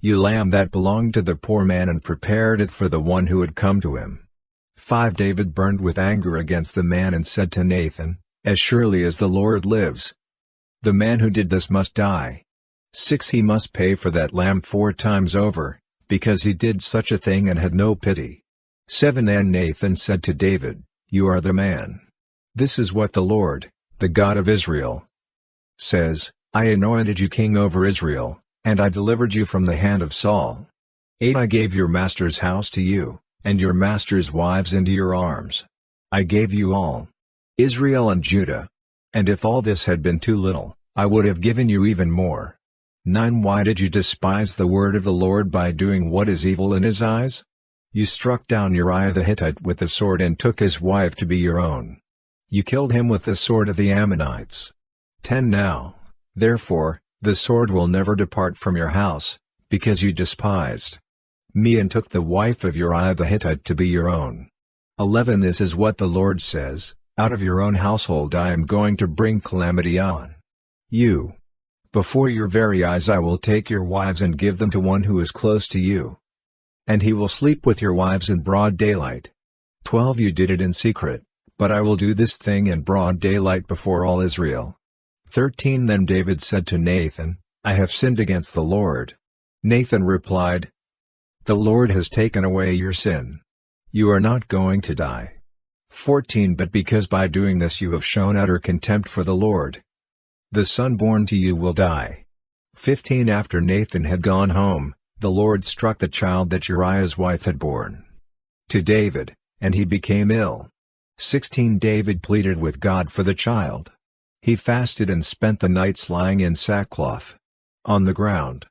ewe lamb that belonged to the poor man and prepared it for the one who had come to him. 5 David burned with anger against the man and said to Nathan, As surely as the Lord lives, the man who did this must die. 6. He must pay for that lamb 4 times over, because he did such a thing and had no pity. 7. Then Nathan said to David, "You are the man. This is what the Lord, the God of Israel, says, I anointed you king over Israel, and I delivered you from the hand of Saul. 8. I gave your master's house to you, and your master's wives into your arms. I gave you all Israel and Judah. And if all this had been too little, I would have given you even more." 9. Why did you despise the word of the Lord by doing what is evil in his eyes? You struck down Uriah the Hittite with the sword and took his wife to be your own. You killed him with the sword of the Ammonites. 10. Now, therefore, the sword will never depart from your house, because you despised me and took the wife of Uriah the Hittite to be your own. 11. This is what the Lord says, out of your own household I am going to bring calamity on you. Before your very eyes I will take your wives and give them to one who is close to you. And he will sleep with your wives in broad daylight. 12. You did it in secret, but I will do this thing in broad daylight before all Israel. 13. Then David said to Nathan, I have sinned against the Lord. Nathan replied, The Lord has taken away your sin. You are not going to die. 14. But because by doing this you have shown utter contempt for the Lord, the son born to you will die. 15. After Nathan had gone home, the Lord struck the child that Uriah's wife had borne to David, and he became ill. 16. David pleaded with God for the child. He fasted and spent the nights lying in sackcloth on the ground.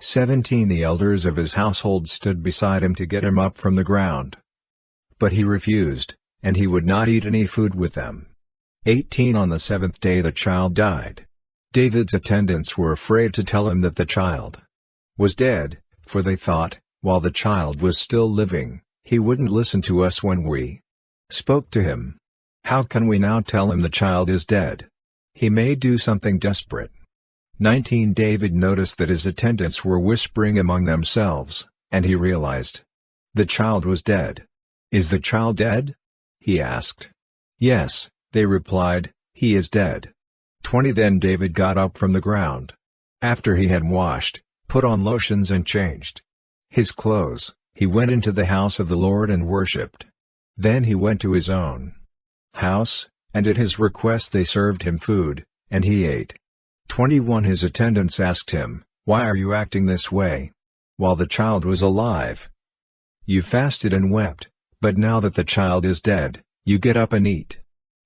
17. The elders of his household stood beside him to get him up from the ground. But he refused, and he would not eat any food with them. 18. On the 7th day the child died. David's attendants were afraid to tell him that the child was dead, for they thought, while the child was still living, he wouldn't listen to us when we spoke to him. How can we now tell him the child is dead? He may do something desperate. 19. David noticed that his attendants were whispering among themselves, and he realized the child was dead. Is the child dead? He asked. Yes, they replied, he is dead. 20. Then David got up from the ground. After he had washed, put on lotions and changed his clothes, he went into the house of the Lord and worshipped. Then he went to his own house, and at his request they served him food, and he ate. 21. His attendants asked him, Why are you acting this way? While the child was alive, you fasted and wept, but now that the child is dead, you get up and eat.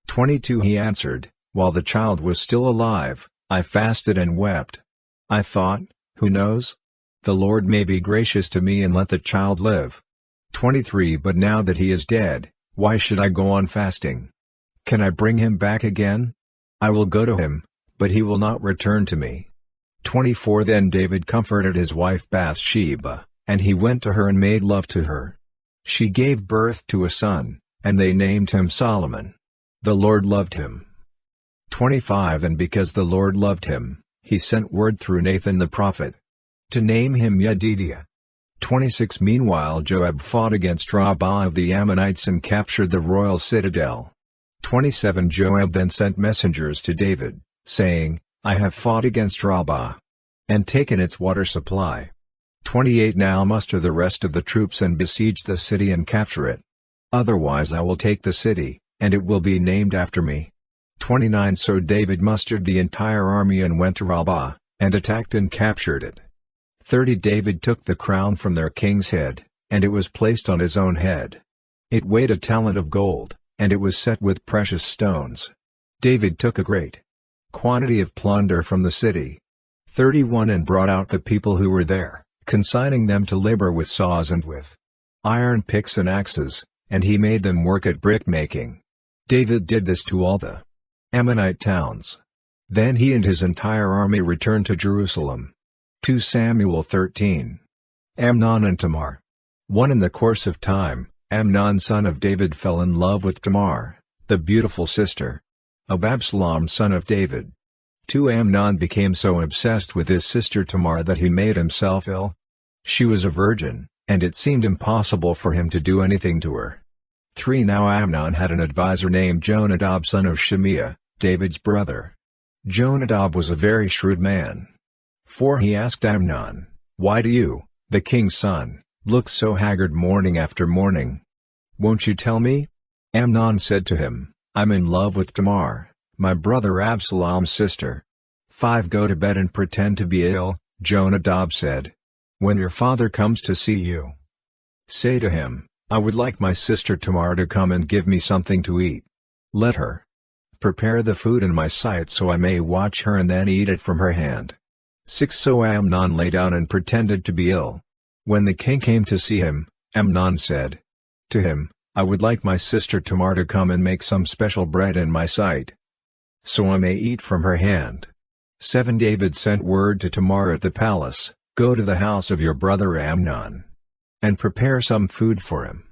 22. He answered, While the child was still alive, I fasted and wept. I thought, who knows? The Lord may be gracious to me and let the child live. 23. But now that he is dead, why should I go on fasting? Can I bring him back again? I will go to him, but he will not return to me. 24. Then David comforted his wife Bathsheba, and he went to her and made love to her. She gave birth to a son, and they named him Solomon. The Lord loved him. 25. And because the Lord loved him, he sent word through Nathan the prophet to name him Yedidiah. 26. Meanwhile Joab fought against Rabbah of the Ammonites and captured the royal citadel. 27. Joab then sent messengers to David, saying, I have fought against Rabbah and taken its water supply. 28. Now muster the rest of the troops and besiege the city and capture it. Otherwise I will take the city, and it will be named after me. 29. So David mustered the entire army and went to Rabbah, and attacked and captured it. 30. David took the crown from their king's head, and it was placed on his own head. It weighed a talent of gold, and it was set with precious stones. David took a great quantity of plunder from the city. 31. And brought out the people who were there, consigning them to labor with saws and with iron picks and axes, and he made them work at brick-making. David did this to all the Ammonite towns. Then he and his entire army returned to Jerusalem. 2 Samuel 13. Amnon and Tamar. 1. In the course of time, Amnon son of David fell in love with Tamar, the beautiful sister of Absalom son of David. 2. Amnon became so obsessed with his sister Tamar that he made himself ill. She was a virgin, and it seemed impossible for him to do anything to her. 3. Now Amnon had an advisor named Jonadab son of Shimeah, David's brother. Jonadab was a very shrewd man. For he asked Amnon, "Why do you, the king's son, look so haggard morning after morning? Won't you tell me?" Amnon said to him, "I'm in love with Tamar, my brother Absalom's sister." 5 Go to bed and pretend to be ill, Jonadab said. When your father comes to see you, say to him, "I would like my sister Tamar to come and give me something to eat. Let her prepare the food in my sight so I may watch her and then eat it from her hand." 6 So Amnon lay down and pretended to be ill. When the king came to see him, Amnon said to him, "I would like my sister Tamar to come and make some special bread in my sight, so I may eat from her hand." 7 David sent word to Tamar at the palace, "Go to the house of your brother Amnon, and prepare some food for him."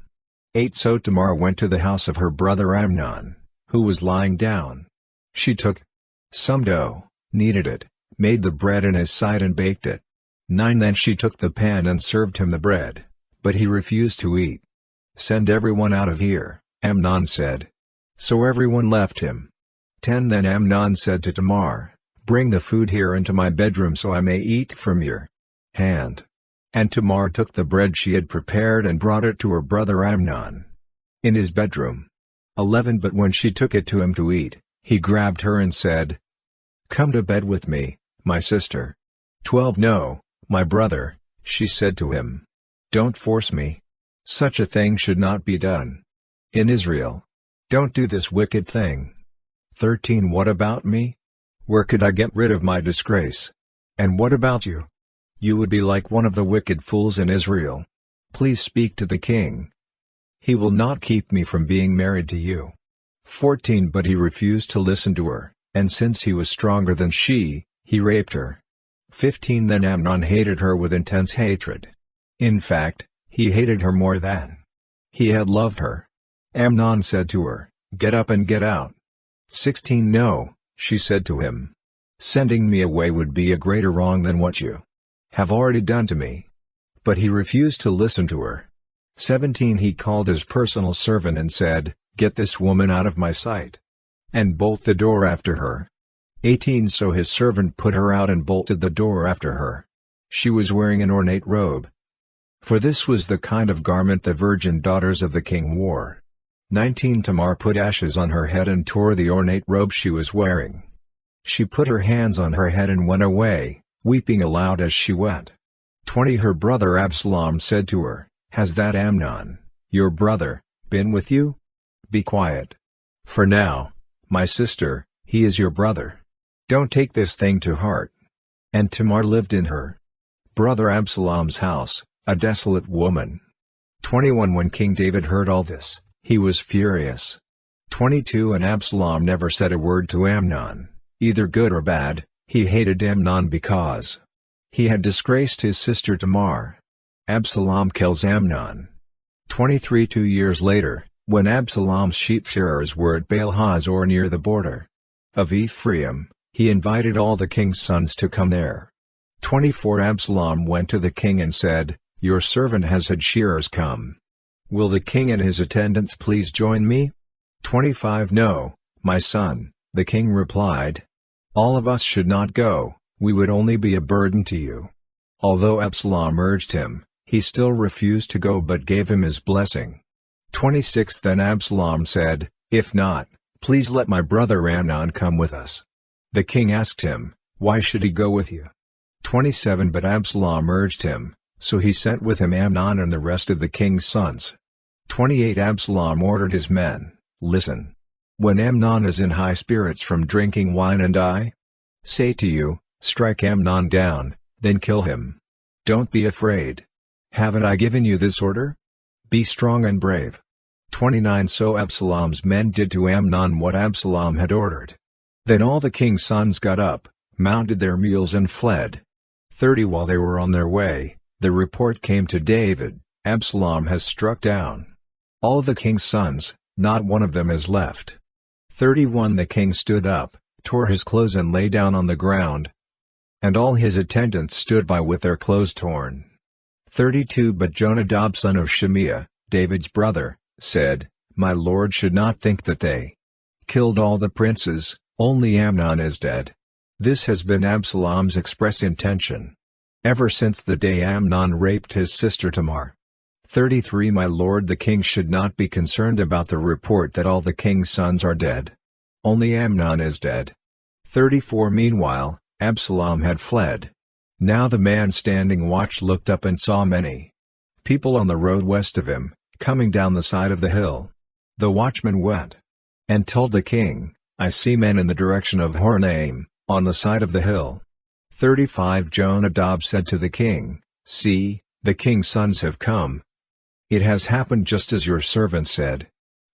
8 So Tamar went to the house of her brother Amnon, who was lying down. She took some dough, kneaded it, made the bread in his sight and baked it. 9 Then she took the pan and served him the bread, but he refused to eat. "Send everyone out of here," Amnon said. So everyone left him. 10 Then Amnon said to Tamar, "Bring the food here into my bedroom so I may eat from your hand." And Tamar took the bread she had prepared and brought it to her brother Amnon in his bedroom. 11 But when she took it to him to eat, he grabbed her and said, "Come to bed with me, my sister." 12 "No, my brother," she said to him. "Don't force me. Such a thing should not be done in Israel. Don't do this wicked thing." 13 What about me? Where could I get rid of my disgrace? And what about you? You would be like one of the wicked fools in Israel. Please speak to the king. He will not keep me from being married to you. 14 But he refused to listen to her, and since he was stronger than she, he raped her. 15 Then Amnon hated her with intense hatred. In fact, he hated her more than he had loved her. Amnon said to her, "Get up and get out." 16 No, she said to him. "Sending me away would be a greater wrong than what you have already done to me." But he refused to listen to her. 17 He called his personal servant and said, "Get this woman out of my sight, and bolt the door after her." 18 So his servant put her out and bolted the door after her. She was wearing an ornate robe, for this was the kind of garment the virgin daughters of the king wore. 19 Tamar put ashes on her head and tore the ornate robe she was wearing. She put her hands on her head and went away, weeping aloud as she went. 20 Her brother Absalom said to her, "Has that Amnon, your brother, been with you? Be quiet. For now, my sister, he is your brother. Don't take this thing to heart." And Tamar lived in her brother Absalom's house, a desolate woman. 21 When King David heard all this, he was furious. 22 And Absalom never said a word to Amnon, either good or bad. He hated Amnon because he had disgraced his sister Tamar. Absalom kills Amnon. 23 2 years later, when Absalom's sheep shearers were at Baal-Hazor near the border of Ephraim, he invited all the king's sons to come there. 24 Absalom went to the king and said, "Your servant has had shearers come. Will the king and his attendants please join me?" 25 "No, my son," the king replied. "All of us should not go, we would only be a burden to you." Although Absalom urged him, he still refused to go but gave him his blessing. 26 Then Absalom said, "If not, please let my brother Amnon come with us." The king asked him, "Why should he go with you?" 27 But Absalom urged him, so he sent with him Amnon and the rest of the king's sons. 28 Absalom ordered his men, "Listen. When Amnon is in high spirits from drinking wine and I say to you, 'Strike Amnon down,' then kill him. Don't be afraid. Haven't I given you this order? Be strong and brave." 29 So Absalom's men did to Amnon what Absalom had ordered. Then all the king's sons got up, mounted their mules and fled. 30 While they were on their way, the report came to David, "Absalom has struck down all the king's sons, not one of them is left." 31 The king stood up, tore his clothes and lay down on the ground, and all his attendants stood by with their clothes torn. 32 But Jonadab son of Shimeah, David's brother, said, "My lord should not think that they killed all the princes, Only Amnon is dead. This has been Absalom's express intention ever since the day Amnon raped his sister Tamar. 33 My lord the king should not be concerned about the report that all the king's sons are dead. Only Amnon is dead. 34 Meanwhile, Absalom had fled. Now the man standing watch looked up and saw many people on the road west of him, coming down the side of the hill. The watchman went and told the king, I see men in the direction of Horonaim, on the side of the hill. 35 Jonadab said to the king, See, the king's sons have come. It has happened just as your servant said.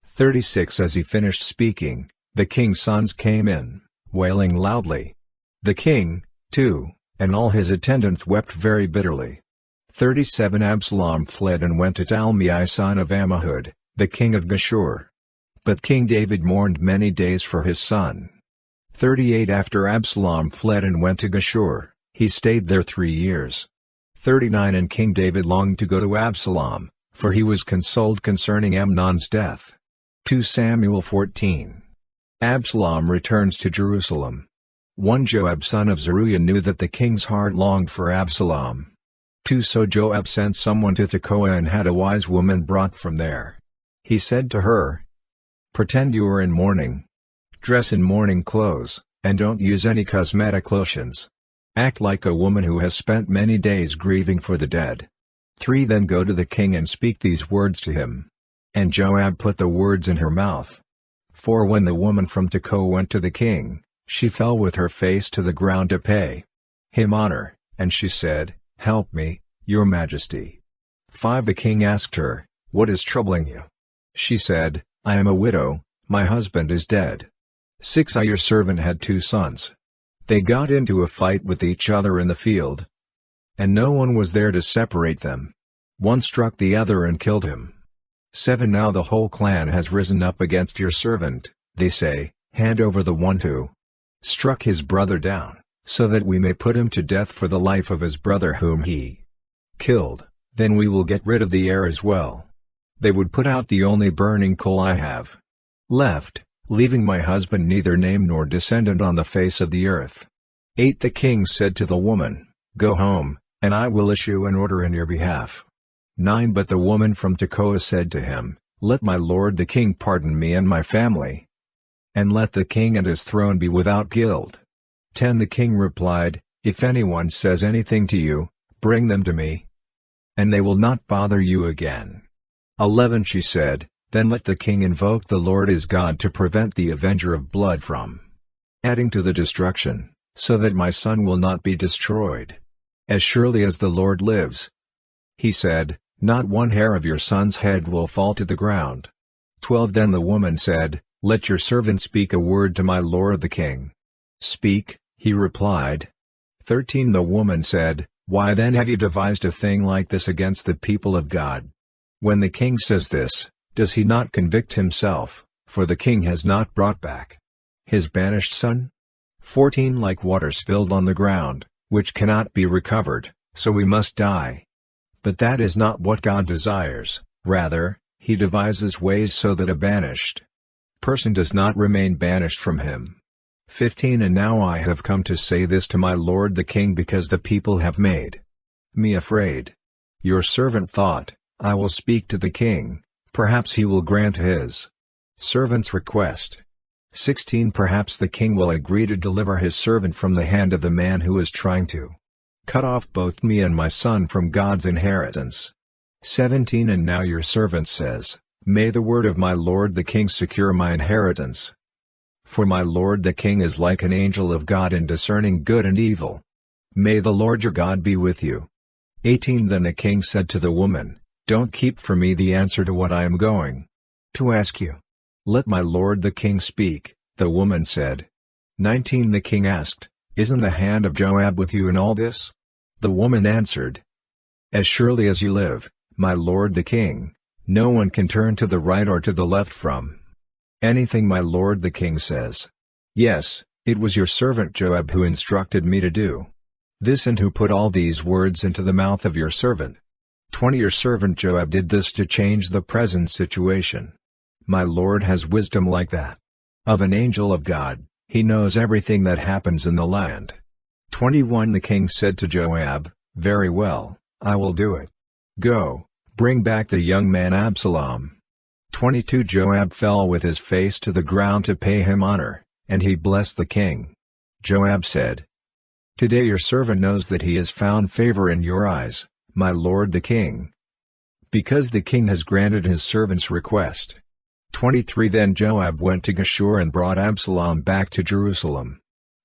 36 As he finished speaking, the king's sons came in, wailing loudly. The king, too, and all his attendants wept very bitterly. 37 Absalom fled and went to Talmai son of Ammihud, the king of Geshur. But King David mourned many days for his son. 38 After Absalom fled and went to Geshur, he stayed there 3 years. 39 And King David longed to go to Absalom, for he was consoled concerning Amnon's death. 2 Samuel 14. Absalom returns to Jerusalem. 1 Joab son of Zeruiah knew that the king's heart longed for Absalom. 2 So Joab sent someone to Tekoa and had a wise woman brought from there. He said to her, Pretend you are in mourning. Dress in mourning clothes, and don't use any cosmetic lotions. Act like a woman who has spent many days grieving for the dead. 3 Then go to the king and speak these words to him. And Joab put the words in her mouth. 4 When the woman from Tekoa went to the king, she fell with her face to the ground to pay him honor, and she said, Help me, your majesty. 5 The king asked her, What is troubling you? She said, I am a widow, my husband is dead. 6 I Your servant had 2 sons. They got into a fight with each other in the field, and no one was there to separate them. One struck the other and killed him. 7 Now the whole clan has risen up against your servant, they say, Hand over the one who struck his brother down, so that we may put him to death for the life of his brother whom he killed, then we will get rid of the heir as well. They would put out the only burning coal I have left, leaving my husband neither name nor descendant on the face of the earth. 8 The king said to the woman, Go home, and I will issue an order in your behalf. 9 But the woman from Tekoa said to him, Let my lord the king pardon me and my family, and let the king and his throne be without guilt. 10 The king replied, If anyone says anything to you, bring them to me, and they will not bother you again. 11 She said, Then let the king invoke the Lord his God to prevent the avenger of blood from adding to the destruction, so that my son will not be destroyed. As surely as the Lord lives, he said, not one hair of your son's head will fall to the ground. 12 Then the woman said, Let your servant speak a word to my lord the king. Speak, he replied. 13 The woman said, Why then have you devised a thing like this against the people of God? When the king says this, does he not convict himself, for the king has not brought back his banished son? 14 Like water spilled on the ground, which cannot be recovered, so we must die. But that is not what God desires, rather, he devises ways so that a banished person does not remain banished from him. 15 And now I have come to say this to my lord the king because the people have made me afraid. Your servant thought, I will speak to the king, perhaps he will grant his servant's request. 16 Perhaps the king will agree to deliver his servant from the hand of the man who is trying to cut off both me and my son from God's inheritance. 17 And now your servant says, May the word of my lord the king secure my inheritance. For my lord the king is like an angel of God in discerning good and evil. May the Lord your God be with you. 18 Then the king said to the woman, Don't keep from me the answer to what I am going to ask you. Let my lord the king speak, the woman said. 19 The king asked, Isn't the hand of Joab with you in all this? The woman answered, As surely as you live, my lord the king, no one can turn to the right or to the left from anything my lord the king says. Yes, it was your servant Joab who instructed me to do this and who put all these words into the mouth of your servant. 20 Your servant Joab did this to change the present situation. My lord has wisdom like that of an angel of God, He knows everything that happens in the land." 21 The king said to Joab, "Very well, I will do it. Go, bring back the young man Absalom." 22 Joab fell with his face to the ground to pay him honor, and he blessed the king. Joab said, "Today your servant knows that he has found favor in your eyes, my lord the king, because the king has granted his servant's request." 23 Then Joab went to Geshur and brought Absalom back to Jerusalem.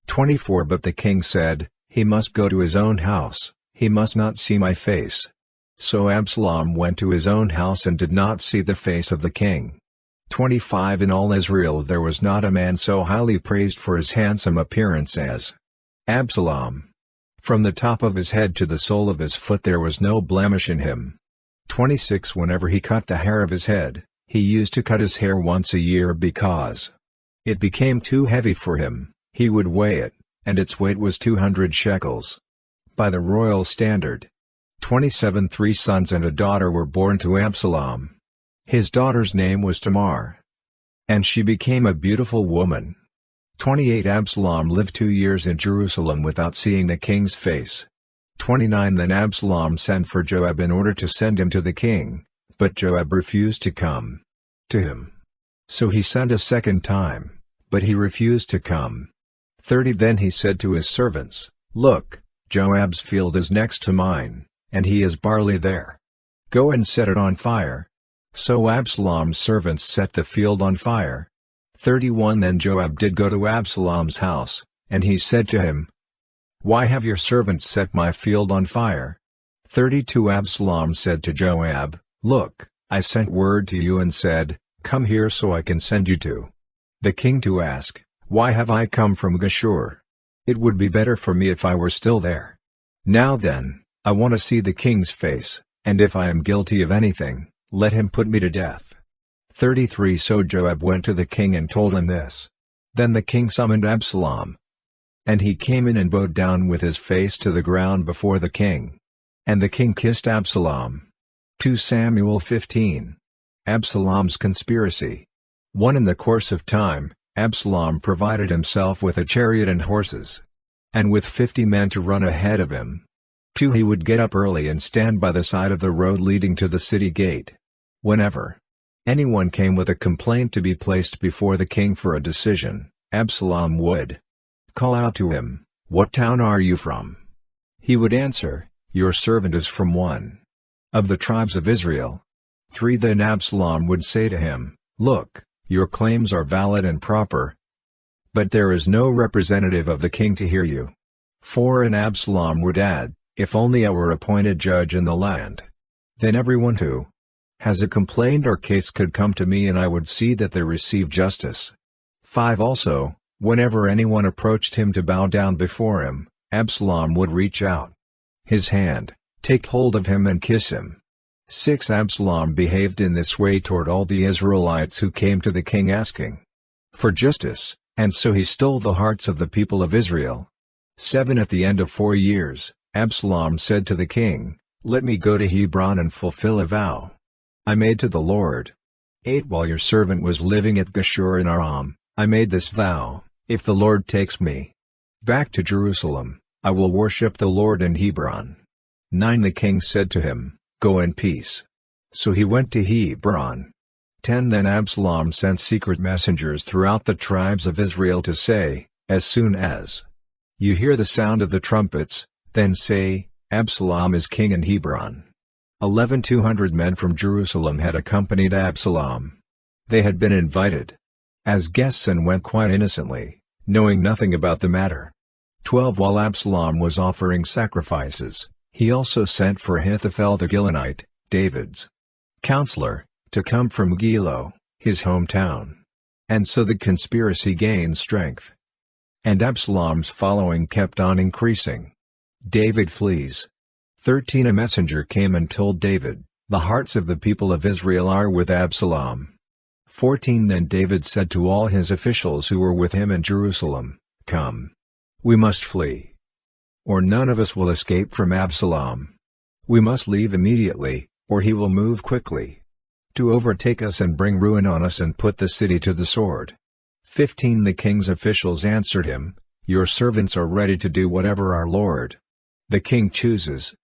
24 But the king said, "He must go to his own house, he must not see my face." So Absalom went to his own house and did not see the face of the king. 25 In all Israel there was not a man so highly praised for his handsome appearance as Absalom. From the top of his head to the sole of his foot there was no blemish in him. 26 Whenever he cut the hair of his head, he used to cut his hair once a year because it became too heavy for him. He would weigh it, and its weight was 200 shekels. By the royal standard. 27 3 sons and a daughter were born to Absalom. His daughter's name was Tamar, and she became a beautiful woman. 28 Absalom lived 2 years in Jerusalem without seeing the king's face. 29 Then Absalom sent for Joab in order to send him to the king, but Joab refused to come to him. So he sent a second time, but he refused to come. 30 Then he said to his servants, "Look, Joab's field is next to mine, and he has barley there. Go and set it on fire." So Absalom's servants set the field on fire. 31 Then Joab did go to Absalom's house, and he said to him, "Why have your servants set my field on fire?" 32 Absalom said to Joab, "Look, I sent word to you and said, 'Come here so I can send you to the king to ask, why have I come from Geshur? It would be better for me if I were still there. Now then, I want to see the king's face, and if I am guilty of anything, let him put me to death.'" 33 So Joab went to the king and told him this. Then the king summoned Absalom, and he came in and bowed down with his face to the ground before the king. And the king kissed Absalom. 2 Samuel 15. Absalom's conspiracy. 1 In the course of time, Absalom provided himself with a chariot and horses, and with 50 men to run ahead of him. 2 He would get up early and stand by the side of the road leading to the city gate. Whenever anyone came with a complaint to be placed before the king for a decision, Absalom would call out to him, "What town are you from?" He would answer, "Your servant is from one of the tribes of Israel." 3 Then Absalom would say to him, "Look, your claims are valid and proper, but there is no representative of the king to hear you." 4 And Absalom would add, "If only I were appointed judge in the land. Then everyone who has a complaint or case could come to me and I would see that they receive justice." 5 Also, whenever anyone approached him to bow down before him, Absalom would reach out his hand, take hold of him and kiss him. 6 Absalom behaved in this way toward all the Israelites who came to the king asking for justice, and so he stole the hearts of the people of Israel. 7 At the end of 4 years, Absalom said to the king, "Let me go to Hebron and fulfill a vow I made to the Lord." 8 While your servant was living at Geshur in Aram, I made this vow, "If the Lord takes me back to Jerusalem, I will worship the Lord in Hebron." 9 The king said to him, "Go in peace." So he went to Hebron. 10 Then Absalom sent secret messengers throughout the tribes of Israel to say, "As soon as you hear the sound of the trumpets, then say, 'Absalom is king in Hebron.'" 11 200 men from Jerusalem had accompanied Absalom. They had been invited as guests and went quite innocently, knowing nothing about the matter. 12 While Absalom was offering sacrifices, he also sent for Ahithophel the Gilonite, David's counselor, to come from Gilo, his hometown. And so the conspiracy gained strength, and Absalom's following kept on increasing. David flees. 13 A messenger came and told David, "The hearts of the people of Israel are with Absalom." 14 Then David said to all his officials who were with him in Jerusalem, "Come. We must flee, or none of us will escape from Absalom. We must leave immediately, or he will move quickly to overtake us and bring ruin on us and put the city to the sword." 15 The king's officials answered him, "Your servants are ready to do whatever our lord the king chooses."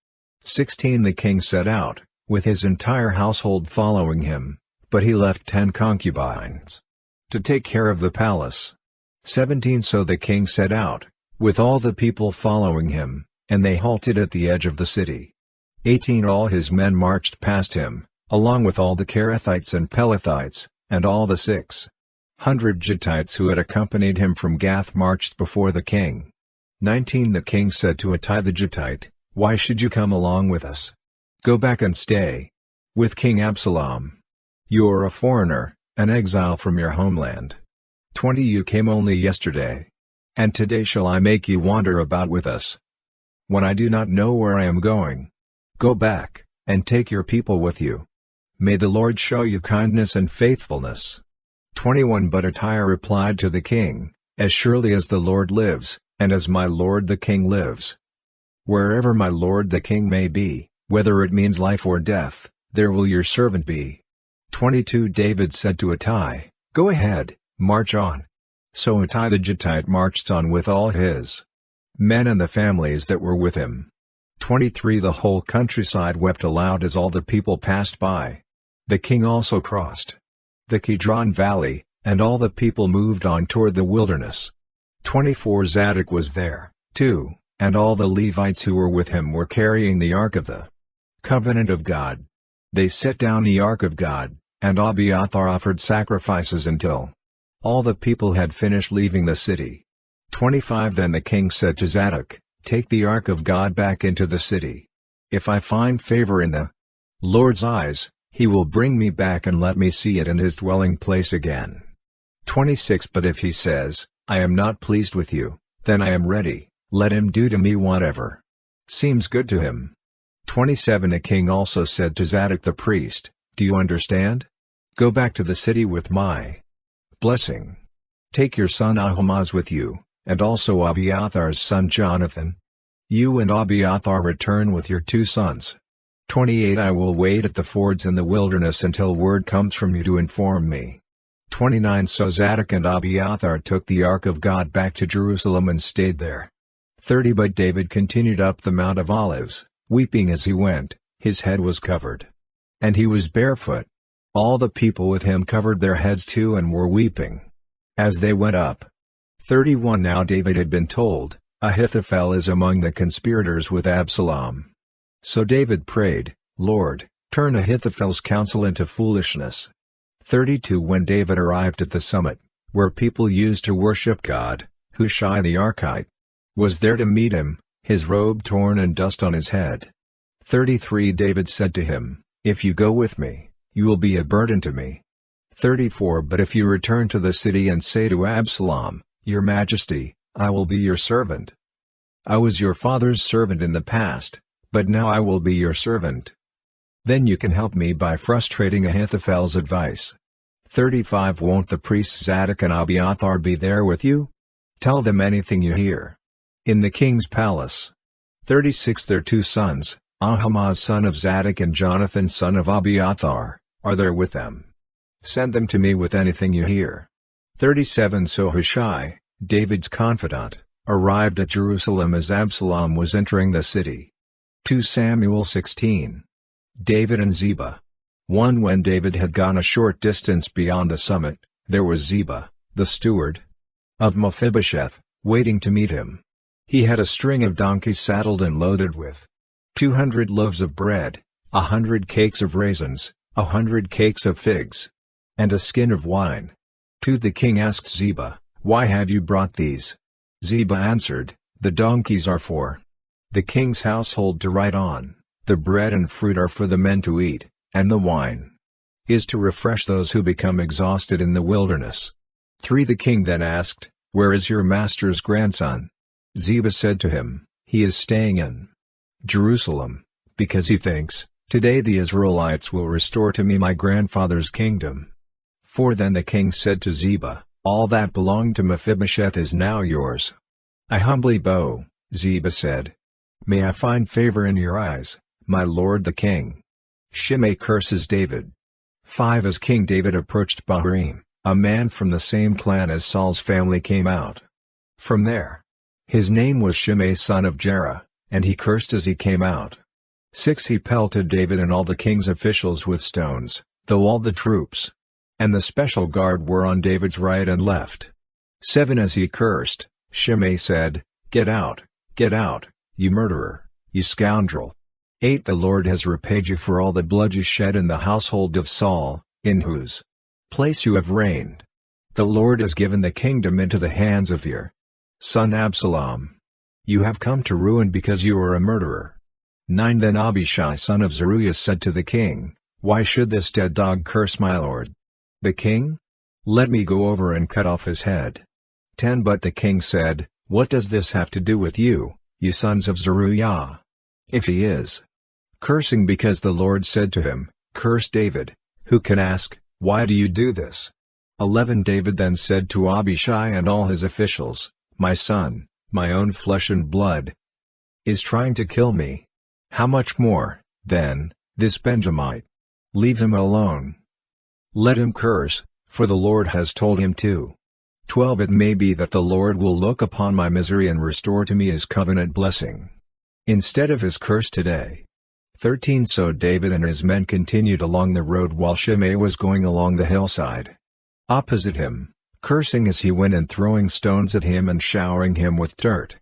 16 The king set out, with his entire household following him, but he left 10 concubines to take care of the palace. 17 So the king set out, with all the people following him, and they halted at the edge of the city. 18 All his men marched past him, along with all the Kerethites and Pelethites, and all the 600 Gittites who had accompanied him from Gath marched before the king. 19 The king said to Ittai the Gittite, "Why should you come along with us? Go back and stay with King Absalom. You are a foreigner, an exile from your homeland. 20 You came only yesterday, and today shall I make you wander about with us, when I do not know where I am going? Go back, and take your people with you. May the Lord show you kindness and faithfulness." 21 But Ittai replied to the king, "As surely as the Lord lives, and as my lord the king lives, wherever my lord the king may be, whether it means life or death, there will your servant be." 22 David said to Ittai, "Go ahead, march on." So Ittai the Gittite marched on with all his men and the families that were with him. 23 The whole countryside wept aloud as all the people passed by. The king also crossed the Kidron Valley, and all the people moved on toward the wilderness. 24 Zadok was there, too, and all the Levites who were with him were carrying the ark of the covenant of God. They set down the ark of God, and Abiathar offered sacrifices until all the people had finished leaving the city. 25 Then the king said to Zadok, "Take the ark of God back into the city. If I find favor in the Lord's eyes, he will bring me back and let me see it in his dwelling place again." 26 But if he says, "I am not pleased with you," then I am ready, let him do to me whatever seems good to him. 27 The king also said to Zadok the priest, "Do you understand? Go back to the city with my blessing. Take your son Ahimaaz with you, and also Abiathar's son Jonathan. You and Abiathar return with your 2 sons. 28 I will wait at the fords in the wilderness until word comes from you to inform me." 29 So Zadok and Abiathar took the ark of God back to Jerusalem and stayed there. 30 But David continued up the Mount of Olives, weeping as he went, his head was covered, and he was barefoot. All the people with him covered their heads too and were weeping as they went up. 31 Now David had been told, "Ahithophel is among the conspirators with Absalom." So David prayed, "Lord, turn Ahithophel's counsel into foolishness." 32 When David arrived at the summit, where people used to worship God, Hushai the Archite was there to meet him, his robe torn and dust on his head. 33 David said to him, "If you go with me, you will be a burden to me." 34 But if you return to the city and say to Absalom, "Your Majesty, I will be your servant. I was your father's servant in the past, but now I will be your servant," then you can help me by frustrating Ahithophel's advice. 35 Won't the priests Zadok and Abiathar be there with you? Tell them anything you hear in the king's palace. 36 Their 2 sons, Ahimaaz son of Zadok and Jonathan son of Abiathar, are there with them. Send them to me with anything you hear. 37 So Hushai, David's confidant, arrived at Jerusalem as Absalom was entering the city. 2 Samuel 16. David and Ziba. 1 When David had gone a short distance beyond the summit, there was Ziba, the steward of Mephibosheth, waiting to meet him. He had a string of donkeys saddled and loaded with 200 loaves of bread, 100 cakes of raisins, 100 cakes of figs, and a skin of wine. 2 The king asked Ziba, "Why have you brought these?" Ziba answered, "The donkeys are for the king's household to ride on, the bread and fruit are for the men to eat, and the wine is to refresh those who become exhausted in the wilderness." 3 The king then asked, "Where is your master's grandson?" Ziba said to him, "He is staying in Jerusalem, because he thinks, 'Today the Israelites will restore to me my grandfather's kingdom.'" 4 Then the king said to Ziba, "All that belonged to Mephibosheth is now yours." "I humbly bow," Ziba said. "May I find favor in your eyes, my lord the king." Shimei curses David. 5 As King David approached Bahurim, A man from the same clan as Saul's family came out from there. His name was Shimei son of Gera, and he cursed as he came out. 6 He pelted David and all the king's officials with stones, though all the troops and the special guard were on David's right and left. 7 As he cursed, Shimei said, get out, you murderer, you scoundrel. 8 The Lord has repaid you for all the blood you shed in the household of Saul, in whose place you have reigned. The Lord has given the kingdom into the hands of your son Absalom. You have come to ruin because you are a murderer. 9 Then Abishai son of Zeruiah said to the king, why should this dead dog curse my lord the king? Let me go over and cut off his head. 10 But the king said, what does this have to do with you, you sons of Zeruiah? If he is cursing because the Lord said to him, curse David, who can ask, why do you do this? 11 David then said to Abishai and all his officials, my son, my own flesh and blood, is trying to kill me. How much more, then, this Benjamite? Leave him alone. Let him curse, for the Lord has told him to. 12 It may be that the Lord will look upon my misery and restore to me his covenant blessing, instead of his curse today. 13 So David and his men continued along the road while Shimei was going along the hillside opposite him, cursing as he went and throwing stones at him and showering him with dirt.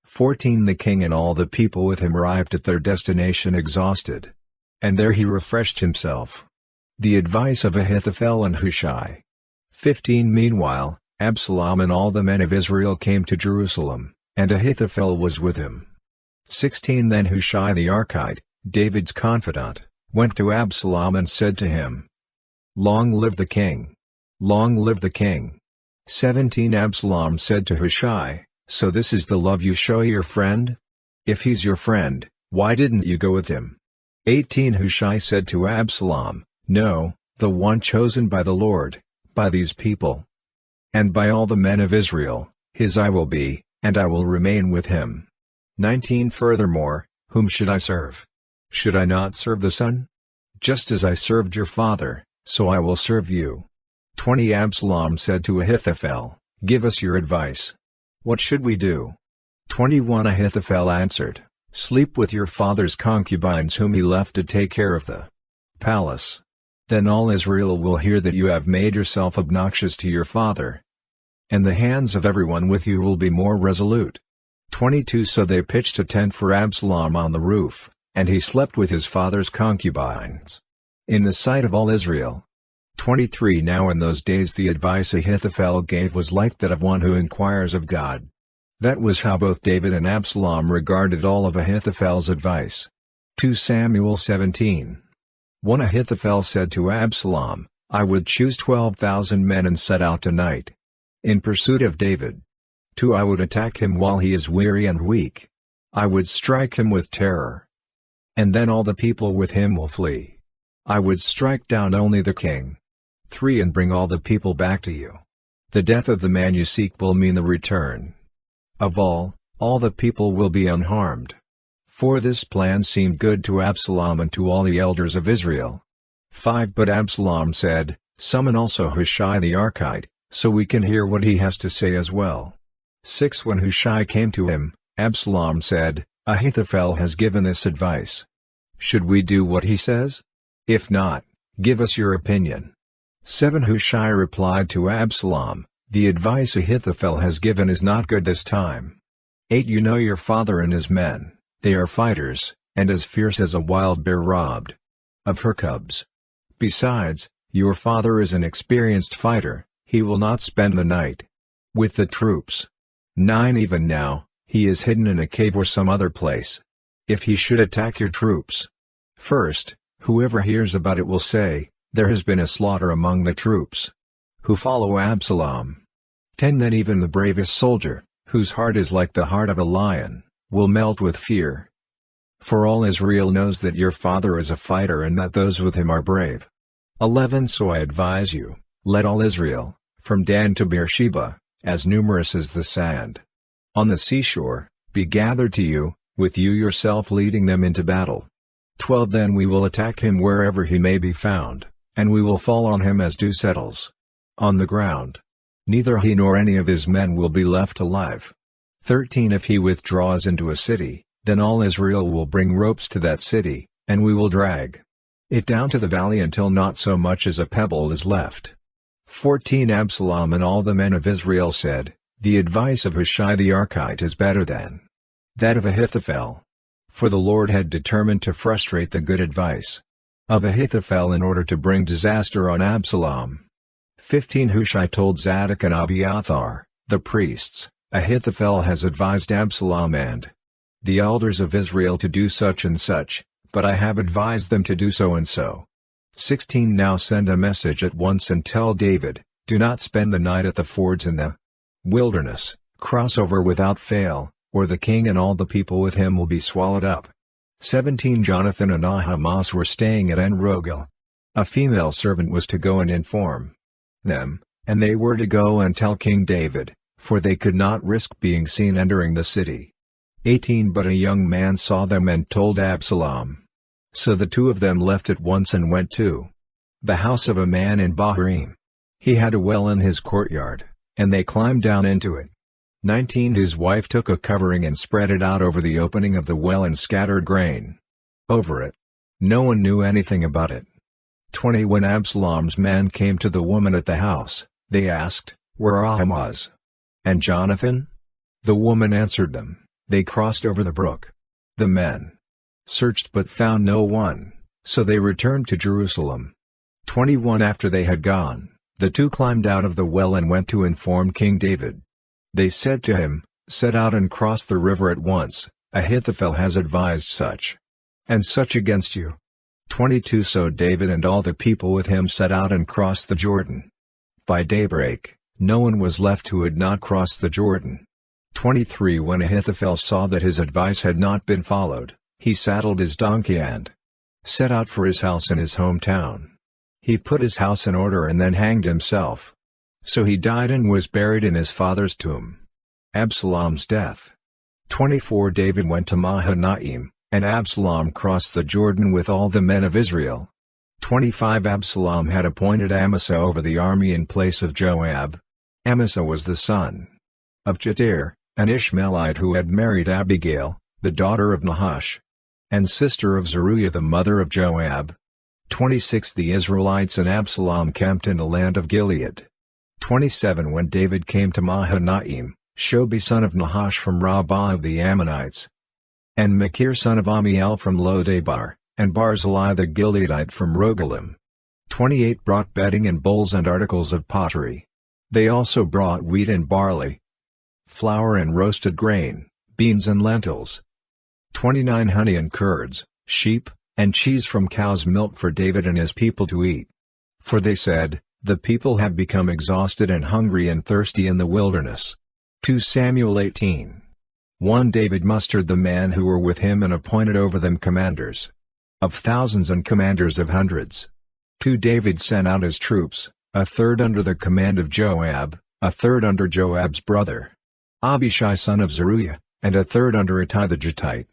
14 The king and all the people with him arrived at their destination exhausted, and there he refreshed himself. The advice of Ahithophel and Hushai. 15 Meanwhile, Absalom and all the men of Israel came to Jerusalem, and Ahithophel was with him. 16 Then Hushai the Archite, David's confidant, went to Absalom and said to him, long live the king! Long live the king! 17 Absalom said to Hushai, so this is the love you show your friend? If he's your friend, why didn't you go with him? 18 Hushai said to Absalom, no, the one chosen by the Lord, by these people, and by all the men of Israel, his I will be, and I will remain with him. 19 Furthermore, whom should I serve? Should I not serve the son? Just as I served your father, so I will serve you. 20 Absalom said to Ahithophel, give us your advice. What should we do? 21 Ahithophel answered, sleep with your father's concubines whom he left to take care of the palace. Then all Israel will hear that you have made yourself obnoxious to your father, and the hands of everyone with you will be more resolute. 22 So they pitched a tent for Absalom on the roof, and he slept with his father's concubines, in the sight of all Israel. 23 Now in those days the advice Ahithophel gave was like that of one who inquires of God. That was how both David and Absalom regarded all of Ahithophel's advice. 2 Samuel 17. 1 Ahithophel said to Absalom, I would choose 12,000 men and set out tonight in pursuit of David. 2 I would attack him while he is weary and weak. I would strike him with terror, and then all the people with him will flee. I would strike down only the king. 3 And bring all the people back to you. The death of the man you seek will mean the return of all the people will be unharmed. 4 This plan seemed good to Absalom and to all the elders of Israel. 5 But Absalom said, summon also Hushai the Archite, so we can hear what he has to say as well. 6 When Hushai came to him, Absalom said, Ahithophel has given this advice. Should we do what he says? If not, give us your opinion. 7 Hushai replied to Absalom, the advice Ahithophel has given is not good this time. 8 You know your father and his men, they are fighters, and as fierce as a wild bear robbed of her cubs. Besides, your father is an experienced fighter, he will not spend the night with the troops. 9 Even now, he is hidden in a cave or some other place. If he should attack your troops first, whoever hears about it will say, there has been a slaughter among the troops who follow Absalom. 10 Then even the bravest soldier, whose heart is like the heart of a lion, will melt with fear. For all Israel knows that your father is a fighter and that those with him are brave. 11 So I advise you, let all Israel, from Dan to Beersheba, as numerous as the sand on the seashore, be gathered to you, with you yourself leading them into battle. 12 Then we will attack him wherever he may be found, and we will fall on him as dew settles. on the ground. Neither he nor any of his men will be left alive. 13 If he withdraws into a city, then all Israel will bring ropes to that city, and we will drag it down to the valley until not so much as a pebble is left. 14 Absalom and all the men of Israel said, The advice of Hushai the Archite is better than that of Ahithophel. For the Lord had determined to frustrate the good advice of Ahithophel in order to bring disaster on Absalom. 15 Hushai told Zadok and Abiathar, the priests, Ahithophel has advised Absalom and the elders of Israel to do such and such, but I have advised them to do so and so. 16 Now send a message at once and tell David, Do not spend the night at the fords in the wilderness, cross over without fail, or the king and all the people with him will be swallowed up. 17 Jonathan and Ahimaaz were staying at En-Rogel. A female servant was to go and inform them, and they were to go and tell King David, for they could not risk being seen entering the city. 18 But a young man saw them and told Absalom. So the two of them left at once and went to the house of a man in Bahraim. He had a well in his courtyard, and they climbed down into it. 19 His wife took a covering and spread it out over the opening of the well and scattered grain over it. No one knew anything about it. 20 When Absalom's men came to the woman at the house, they asked, Where are Ahimaaz and Jonathan? The woman answered them, They crossed over the brook. The men searched but found no one, so they returned to Jerusalem. 21 After they had gone, the two climbed out of the well and went to inform King David. They said to him, Set out and cross the river at once, Ahithophel has advised such and such against you. 22 So David and all the people with him set out and crossed the Jordan. By daybreak, no one was left who had not crossed the Jordan. 23 When Ahithophel saw that his advice had not been followed, he saddled his donkey and set out for his house in his hometown. He put his house in order and then hanged himself. So he died and was buried in his father's tomb. Absalom's death. 24 David went to Mahanaim, and Absalom crossed the Jordan with all the men of Israel. 25 Absalom had appointed Amasa over the army in place of Joab. Amasa was the son of Jeter, an Ishmaelite who had married Abigail, the daughter of Nahash, and sister of Zeruiah the mother of Joab. 26 The Israelites and Absalom camped in the land of Gilead. 27 When David came to Mahanaim, Shobi son of Nahash from Rabbah of the Ammonites, and Machir son of Amiel from Lodebar, and Barzillai the Gileadite from Rogelim. 28 Brought bedding and bowls and articles of pottery. They also brought wheat and barley, flour and roasted grain, beans and lentils. 29 Honey and curds, sheep, and cheese from cow's milk for David and his people to eat. For they said, The people have become exhausted and hungry and thirsty in the wilderness. 2 Samuel 18. 1 David mustered the men who were with him and appointed over them commanders of thousands and commanders of hundreds. 2 David sent out his troops, a third under the command of Joab, a third under Joab's brother Abishai son of Zeruiah, and a third under Ittai the Gittite.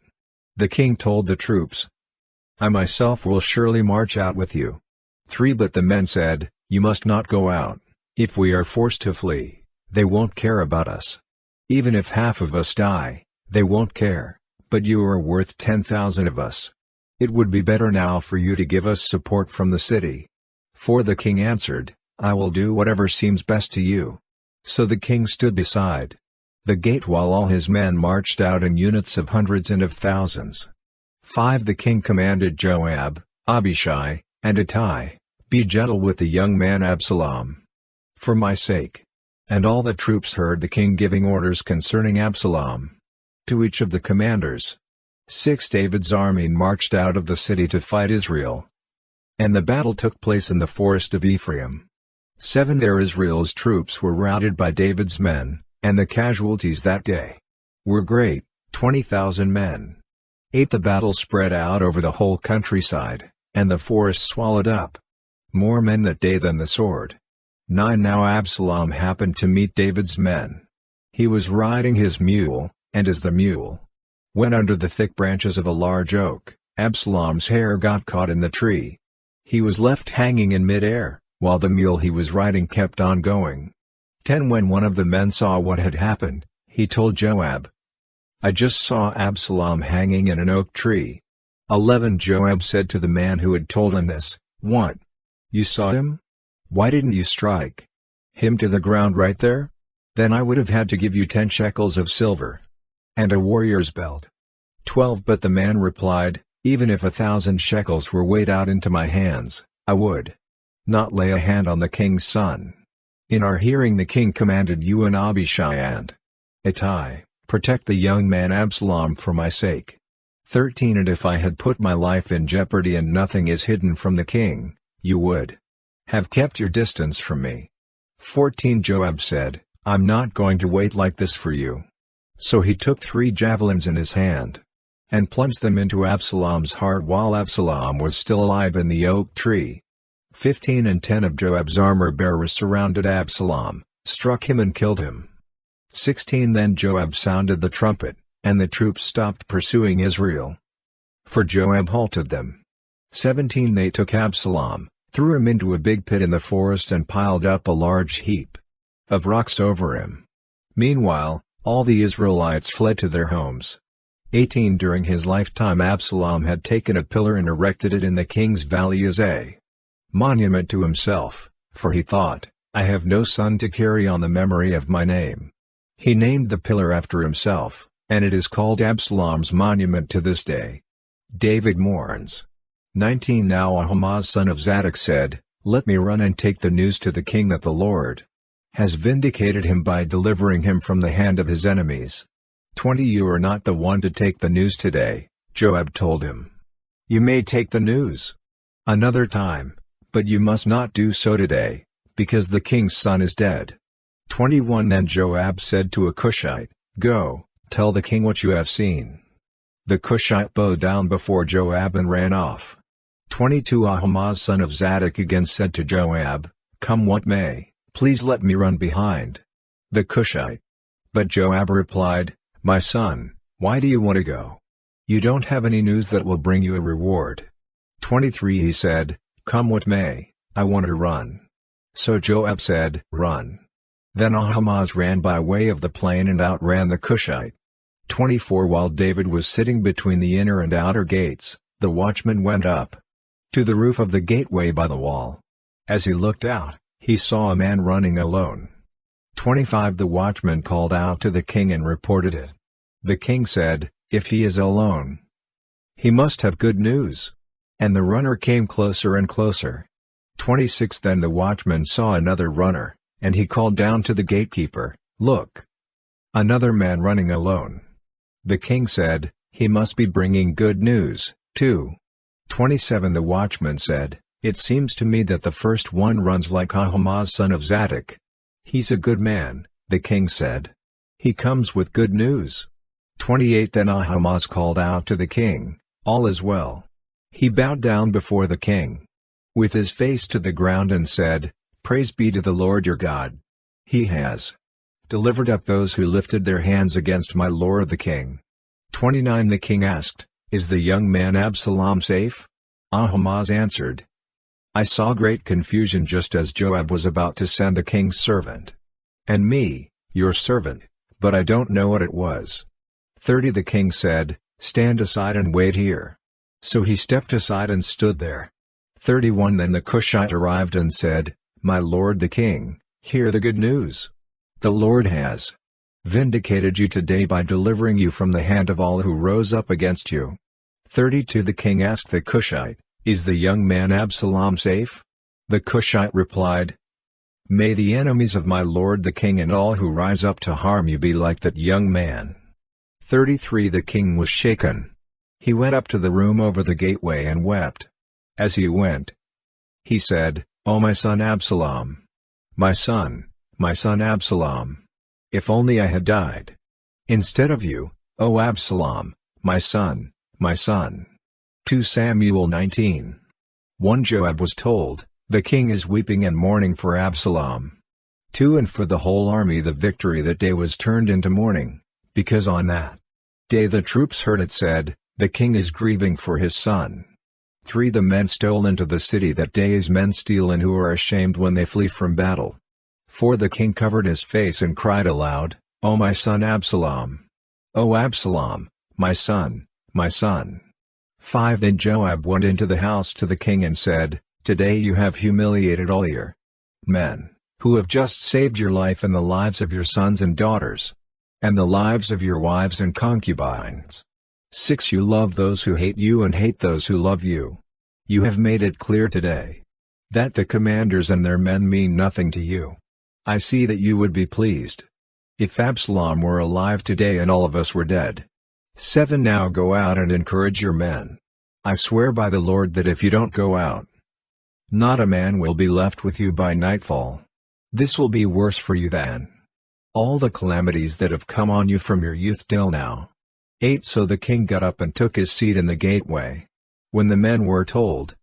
The king told the troops, I myself will surely march out with you. 3 But the men said, You must not go out. If we are forced to flee, they won't care about us. Even if half of us die, they won't care, but you are worth 10,000 of us. It would be better now for you to give us support from the city. 4 The king answered, I will do whatever seems best to you. So the king stood beside the gate while all his men marched out in units of hundreds and of thousands. 5 The king commanded Joab, Abishai, and Ittai, Be gentle with the young man Absalom, for my sake. And all the troops heard the king giving orders concerning Absalom to each of the commanders. 6 David's army marched out of the city to fight Israel, and the battle took place in the forest of Ephraim. 7 There Israel's troops were routed by David's men, and the casualties that day were great, 20,000 men. 8 The battle spread out over the whole countryside, and the forest swallowed up more men that day than the sword. 9 Now Absalom happened to meet David's men. He was riding his mule, and as the mule went under the thick branches of a large oak, Absalom's hair got caught in the tree. He was left hanging in mid-air, while the mule he was riding kept on going. 10 When one of the men saw what had happened, he told Joab, "I just saw Absalom hanging in an oak tree." 11 Joab said to the man who had told him this, "What? You saw him? Why didn't you strike him to the ground right there? Then I would have had to give you 10 shekels of silver and a warrior's belt." 12 But the man replied, "Even if 1,000 shekels were weighed out into my hands, I would not lay a hand on the king's son." In our hearing the king commanded you and Abishai and Ittai, "Protect the young man Absalom for my sake." 13 And if I had put my life in jeopardy and nothing is hidden from the king, you would have kept your distance from me. 14 Joab said, "I'm not going to wait like this for you." So he took 3 javelins in his hand and plunged them into Absalom's heart while Absalom was still alive in the oak tree. 15 And 10 of Joab's armor-bearers surrounded Absalom, struck him and killed him. 16 Then Joab sounded the trumpet, and the troops stopped pursuing Israel, for Joab halted them. 17 They took Absalom, threw him into a big pit in the forest and piled up a large heap of rocks over him. Meanwhile, all the Israelites fled to their homes. 18 During his lifetime Absalom had taken a pillar and erected it in the king's valley as a monument to himself, for he thought, "I have no son to carry on the memory of my name." He named the pillar after himself, and it is called Absalom's monument to this day. David mourns. 19 Now Ahimaaz son of Zadok said, "Let me run and take the news to the king that the Lord has vindicated him by delivering him from the hand of his enemies." 20 You are not the one to take the news today, Joab told him. "You may take the news another time, but you must not do so today, because the king's son is dead." 21 Then Joab said to a Cushite, "Go, tell the king what you have seen." The Cushite bowed down before Joab and ran off. 22 Ahimaaz son of Zadok again said to Joab, "Come what may, please let me run behind the Cushite." But Joab replied, "My son, why do you want to go? You don't have any news that will bring you a reward." 23 He said, "Come what may, I want to run." So Joab said, "Run." Then Ahimaaz ran by way of the plain and outran the Cushite. 24 While David was sitting between the inner and outer gates, the watchman went up to the roof of the gateway by the wall. As he looked out, he saw a man running alone. 25 The watchman called out to the king and reported it. The king said, "If he is alone, he must have good news." And the runner came closer and closer. 26 Then the watchman saw another runner, and he called down to the gatekeeper, "Look! Another man running alone." The king said, "He must be bringing good news, too." 27 The watchman said, "It seems to me that the first one runs like Ahimaaz son of Zadok." "He's a good man," the king said. "He comes with good news." 28 Then Ahimaaz called out to the king, "All is well." He bowed down before the king, with his face to the ground and said, "Praise be to the Lord your God. He has delivered up those who lifted their hands against my lord the king." 29 The king asked, "Is the young man Absalom safe?" Ahimaaz answered, "I saw great confusion just as Joab was about to send the king's servant and me, your servant, but I don't know what it was." 30 The king said, "Stand aside and wait here." So he stepped aside and stood there. 31 Then the Cushite arrived and said, "My lord the king, hear the good news. The Lord has vindicated you today by delivering you from the hand of all who rose up against you." 32 The king asked the Cushite, "Is the young man Absalom safe?" The Cushite replied, "May the enemies of my lord the king and all who rise up to harm you be like that young man." 33 The king was shaken. He went up to the room over the gateway and wept. As he went, he said, "O my son Absalom! My son Absalom! If only I had died instead of you, O Absalom, my son, my son." 2 Samuel 19. 1 Joab was told, "The king is weeping and mourning for Absalom." 2 And for the whole army the victory that day was turned into mourning, because on that day the troops heard it said, "The king is grieving for his son." 3 The men stole into the city that day as men steal and who are ashamed when they flee from battle. 4 The king covered his face and cried aloud, O my son Absalom! O Absalom, my son, my son! 5 Then Joab went into the house to the king and said, Today you have humiliated all your men, who have just saved your life and the lives of your sons and daughters, and the lives of your wives and concubines. 6 You love those who hate you and hate those who love you. You have made it clear today that the commanders and their men mean nothing to you. I see that you would be pleased if Absalom were alive today and all of us were dead. 7 Now go out and encourage your men. I swear by the Lord that if you don't go out, not a man will be left with you by nightfall. This will be worse for you than all the calamities that have come on you from your youth till now. 8 So the king got up and took his seat in the gateway. When the men were told,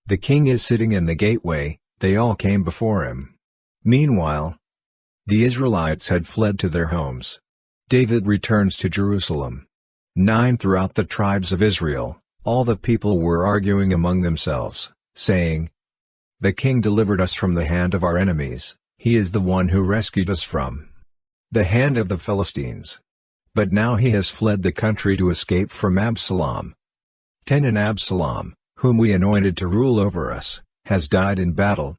The king is sitting in the gateway, they all came before him. Meanwhile, the Israelites had fled to their homes. David returns to Jerusalem. 9 Throughout the tribes of Israel, all the people were arguing among themselves, saying, The king delivered us from the hand of our enemies, he is the one who rescued us from the hand of the Philistines. But now he has fled the country to escape from Absalom. 10 And Absalom, whom we anointed to rule over us, has died in battle.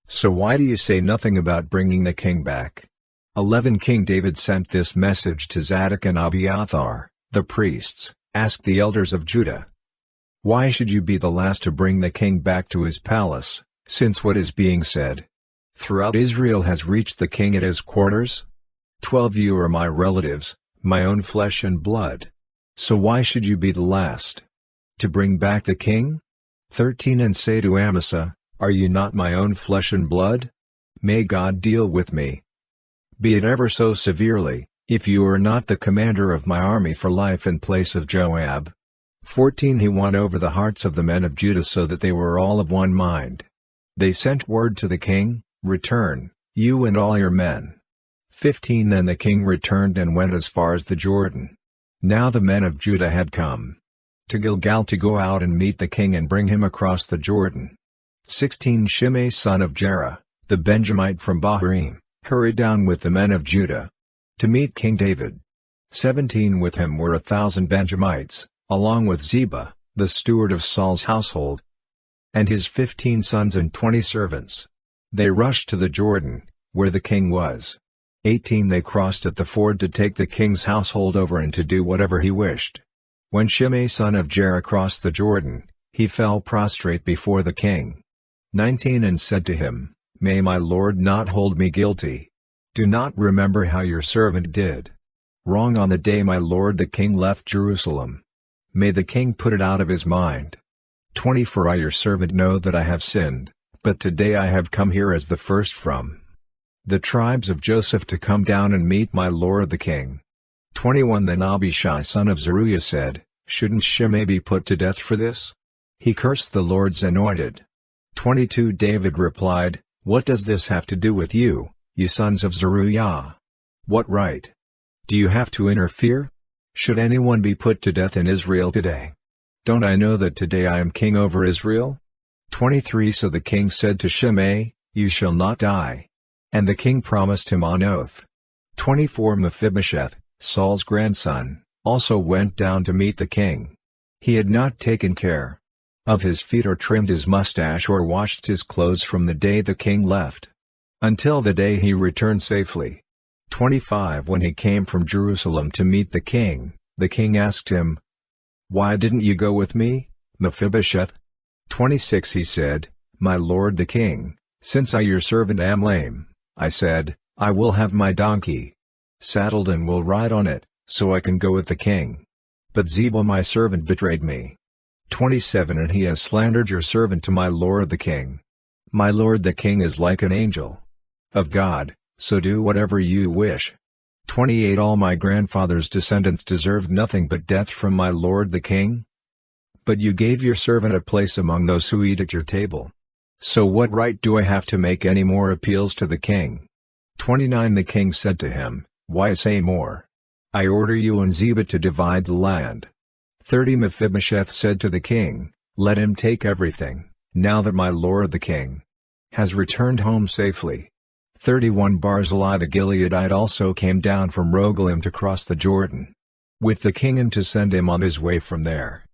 So why do you say nothing about bringing the king back? 11 King David sent this message to Zadok and Abiathar, the priests, Ask the elders of Judah. Why should you be the last to bring the king back to his palace, since what is being said throughout Israel has reached the king at his quarters? 12 You are my relatives, my own flesh and blood. So why should you be the last to bring back the king? 13 And say to Amasa, Are you not my own flesh and blood? May God deal with me, be it ever so severely, if you are not the commander of my army for life in place of Joab. 14 He won over the hearts of the men of Judah so that they were all of one mind. They sent word to the king, Return, you and all your men. 15 Then the king returned and went as far as the Jordan. Now the men of Judah had come to Gilgal to go out and meet the king and bring him across the Jordan. 16 Shimei son of Jerah, the Benjamite from Bahraim, hurried down with the men of Judah to meet King David. 17 With him were 1,000 Benjamites, along with Ziba, the steward of Saul's household, and his 15 sons and 20 servants. They rushed to the Jordan, where the king was. 18 They crossed at the ford to take the king's household over and to do whatever he wished. When Shimei son of Jerah crossed the Jordan, he fell prostrate before the king. 19 And said to him, May my lord not hold me guilty. Do not remember how your servant did wrong on the day my lord the king left Jerusalem. May the king put it out of his mind. 20 For I your servant know that I have sinned, but today I have come here as the first from the tribes of Joseph to come down and meet my lord the king. 21 Then Abishai son of Zeruiah said, Shouldn't Shimei be put to death for this? He cursed the Lord's anointed. 22 David replied, What does this have to do with you, you sons of Zeruiah? What right do you have to interfere? Should anyone be put to death in Israel today? Don't I know that today I am king over Israel? 23 So the king said to Shimei, You shall not die. And the king promised him on oath. 24 Mephibosheth, Saul's grandson, also went down to meet the king. He had not taken care of his feet or trimmed his mustache or washed his clothes from the day the king left, until the day he returned safely. 25 When he came from Jerusalem to meet the king asked him, Why didn't you go with me, Mephibosheth? 26 He said, My lord the king, since I your servant am lame, I said, I will have my donkey saddled and will ride on it, so I can go with the king. But Ziba my servant betrayed me. 27 And he has slandered your servant to my lord the king. My lord the king is like an angel of God, so do whatever you wish. 28 All my grandfather's descendants deserved nothing but death from my lord the king. But you gave your servant a place among those who eat at your table. So what right do I have to make any more appeals to the king? 29 The king said to him, Why say more? I order you and Ziba to divide the land. 30 Mephibosheth said to the king, Let him take everything, now that my lord the king has returned home safely. 31 Barzillai the Gileadite also came down from Rogelim to cross the Jordan with the king and to send him on his way from there.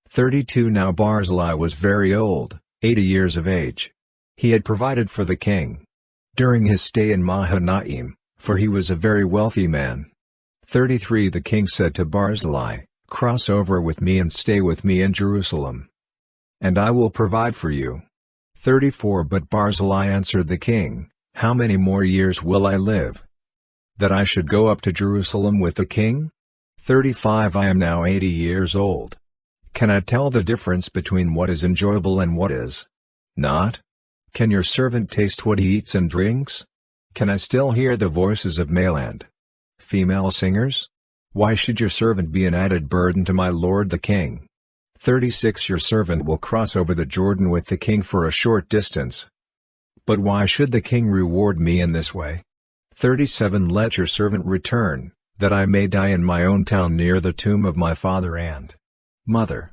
32 Now Barzillai was very old, 80 years of age. He had provided for the king during his stay in Mahanaim, for he was a very wealthy man. 33 The king said to Barzillai, "Cross over with me and stay with me in Jerusalem, and I will provide for you." 34 But Barzillai answered the king, "How many more years will I live, that I should go up to Jerusalem with the king? 35 I am now 80 years old. Can I tell the difference between what is enjoyable and what is not? Can your servant taste what he eats and drinks? Can I still hear the voices of male and female singers? Why should your servant be an added burden to my lord the king?" 36 Your servant will cross over the Jordan with the king for a short distance. But why should the king reward me in this way? 37 Let your servant return, that I may die in my own town near the tomb of my father and mother.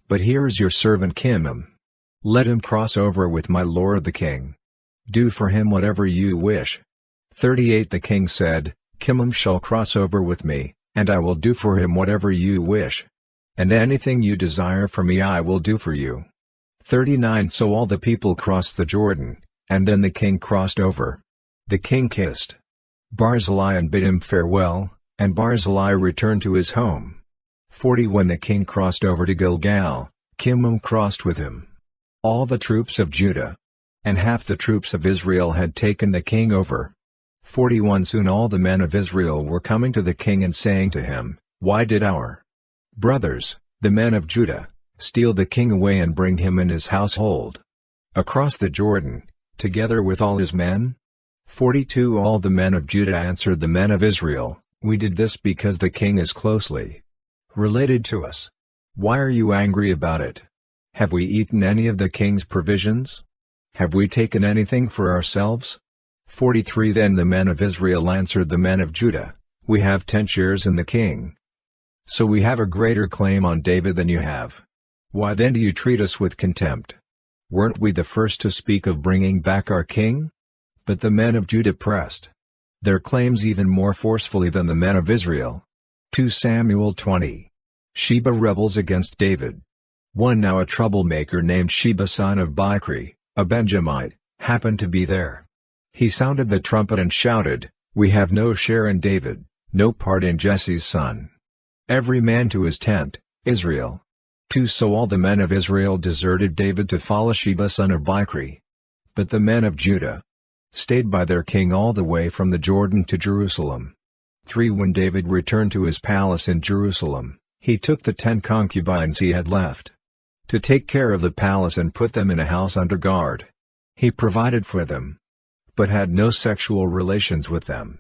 But here is your servant Kimham. Let him cross over with my lord the king. Do for him whatever you wish." 38 The king said, "Kimham shall cross over with me, and I will do for him whatever you wish. And anything you desire for me I will do for you." 39 So all the people crossed the Jordan, and then the king crossed over. The king kissed Barzillai and bid him farewell, and Barzillai returned to his home. 40 When the king crossed over to Gilgal, Kimham crossed with him. All the troops of Judah and half the troops of Israel had taken the king over. 41 Soon all the men of Israel were coming to the king and saying to him, "Why did our brothers, the men of Judah, steal the king away and bring him and his household across the Jordan, together with all his men?" 42 All the men of Judah answered the men of Israel, "We did this because the king is closely related to us. Why are you angry about it? Have we eaten any of the king's provisions? Have we taken anything for ourselves?" 43 Then the men of Israel answered the men of Judah, "We have 10 shares in the king. So we have a greater claim on David than you have. Why then do you treat us with contempt? Weren't we the first to speak of bringing back our king?" But the men of Judah pressed their claims even more forcefully than the men of Israel. 2 Samuel 20. Sheba rebels against David. 1 Now a troublemaker named Sheba son of Bichri, a Benjamite, happened to be there. He sounded the trumpet and shouted, "We have no share in David, no part in Jesse's son. Every man to his tent, Israel." 2 So all the men of Israel deserted David to follow Sheba son of Bichri. But the men of Judah stayed by their king all the way from the Jordan to Jerusalem. 3 When David returned to his palace in Jerusalem, he took the 10 concubines he had left to take care of the palace and put them in a house under guard. He provided for them, but had no sexual relations with them.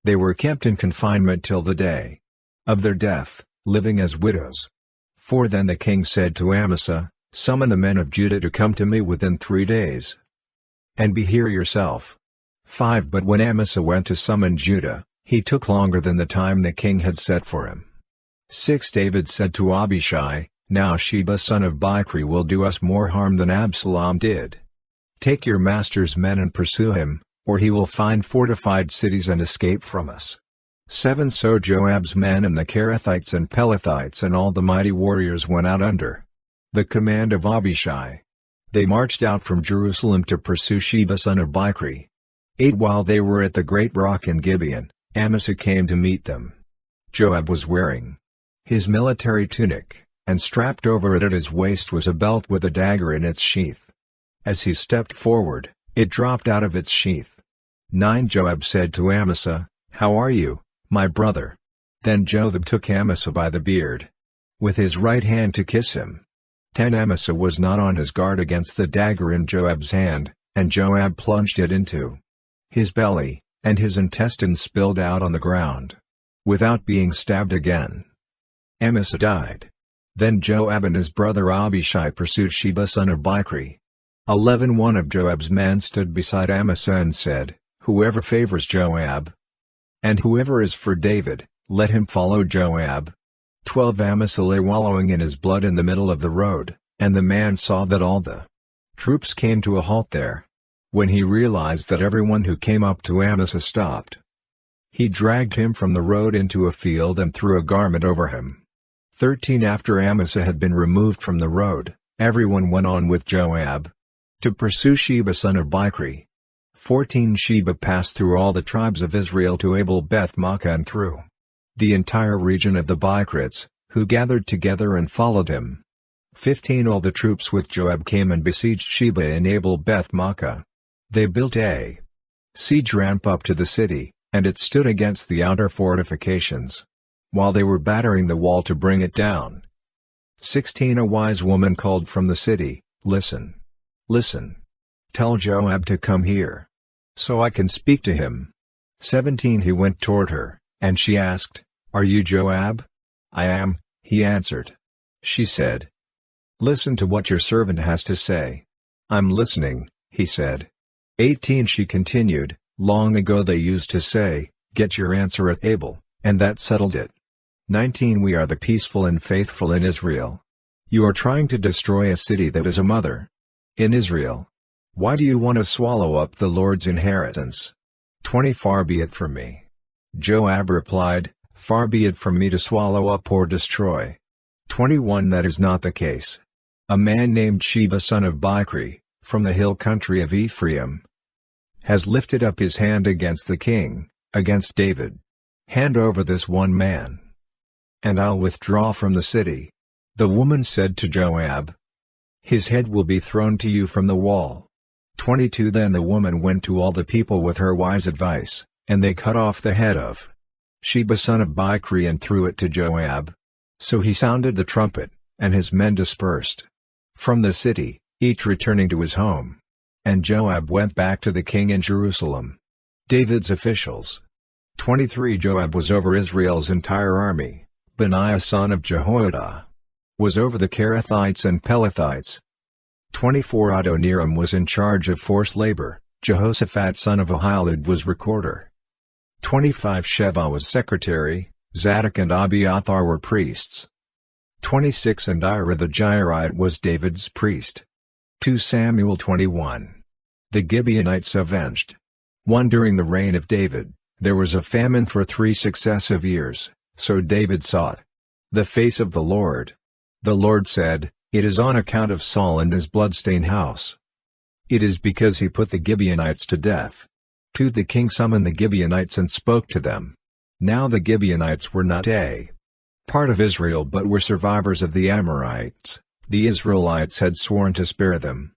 They were kept in confinement till the day of their death, living as widows. 4 Then the king said to Amasa, "Summon the men of Judah to come to me within 3 days, and be here yourself." 5 But when Amasa went to summon Judah, he took longer than the time the king had set for him. 6 David said to Abishai, "Now Sheba son of Bichri will do us more harm than Absalom did. Take your master's men and pursue him, or he will find fortified cities and escape from us." 7 So Joab's men and the Kerethites and Pelethites and all the mighty warriors went out under the command of Abishai. They marched out from Jerusalem to pursue Sheba son of Bichri. 8 While they were at the great rock in Gibeon, Amasa came to meet them. Joab was wearing his military tunic, and strapped over it at his waist was a belt with a dagger in its sheath. As he stepped forward, it dropped out of its sheath. 9 Joab said to Amasa, "How are you, my brother?" Then Joab took Amasa by the beard with his right hand to kiss him. 10 Amasa was not on his guard against the dagger in Joab's hand, and Joab plunged it into his belly, and his intestines spilled out on the ground, without being stabbed again. Amasa died. Then Joab and his brother Abishai pursued Sheba son of Bichri. 11 One of Joab's men stood beside Amasa and said, "Whoever favors Joab, and whoever is for David, let him follow Joab." 12 Amasa lay wallowing in his blood in the middle of the road, And the man saw that all the troops came to a halt there. When he realized that everyone who came up to Amasa stopped, he dragged him from the road into a field and threw a garment over him. 13 After Amasa had been removed from the road, everyone went on with Joab to pursue Sheba son of Bichri. 14 Sheba passed through all the tribes of Israel to Abel-Beth-Maachah and through the entire region of the Bichrites, who gathered together and followed him. 15 All the troops with Joab came and besieged Sheba in Abel-Beth-Maachah. They built a siege ramp up to the city, and it stood against the outer fortifications, while they were battering the wall to bring it down. 16 A wise woman called from the city, "Listen! Listen! Tell Joab to come here, so I can speak to him." 17 He went toward her, and she asked, "Are you Joab?" "I am," he answered. She said, "Listen to what your servant has to say." "I'm listening," he said. 18 She continued, "Long ago they used to say, 'Get your answer at Abel,' and that settled it." 19 We are the peaceful and faithful in Israel. You are trying to destroy a city that is a mother in Israel. Why do you want to swallow up the Lord's inheritance? 20 Far be it from me. Joab replied, "Far be it from me to swallow up or destroy." 21 That is not the case. A man named Sheba son of Bichri, from the hill country of Ephraim, has lifted up his hand against the king, against David. Hand over this one man, and I'll withdraw from the city. The woman said to Joab, "His head will be thrown to you from the wall." 22 Then the woman went to all the people with her wise advice, and they cut off the head of Sheba son of Bichri and threw it to Joab. So he sounded the trumpet, and his men dispersed from the city, each returning to his home. And Joab went back to the king in Jerusalem. David's officials. 23 Joab was over Israel's entire army. Benaiah son of Jehoiada was over the Kerethites and Pelethites. 24 Adoniram was in charge of forced labor. Jehoshaphat son of Ahilud was recorder. 25 Sheva was secretary. Zadok and Abiathar were priests. 26 And Ira the Jairite was David's priest. 2 Samuel 21. The Gibeonites avenged. 1 During the reign of David, there was a famine for 3 successive years, so David sought the face of the Lord. The Lord said, "It is on account of Saul and his bloodstained house. It is because he put the Gibeonites to death." 2 The king summoned the Gibeonites and spoke to them. Now the Gibeonites were not a part of Israel but were survivors of the Amorites. The Israelites had sworn to spare them,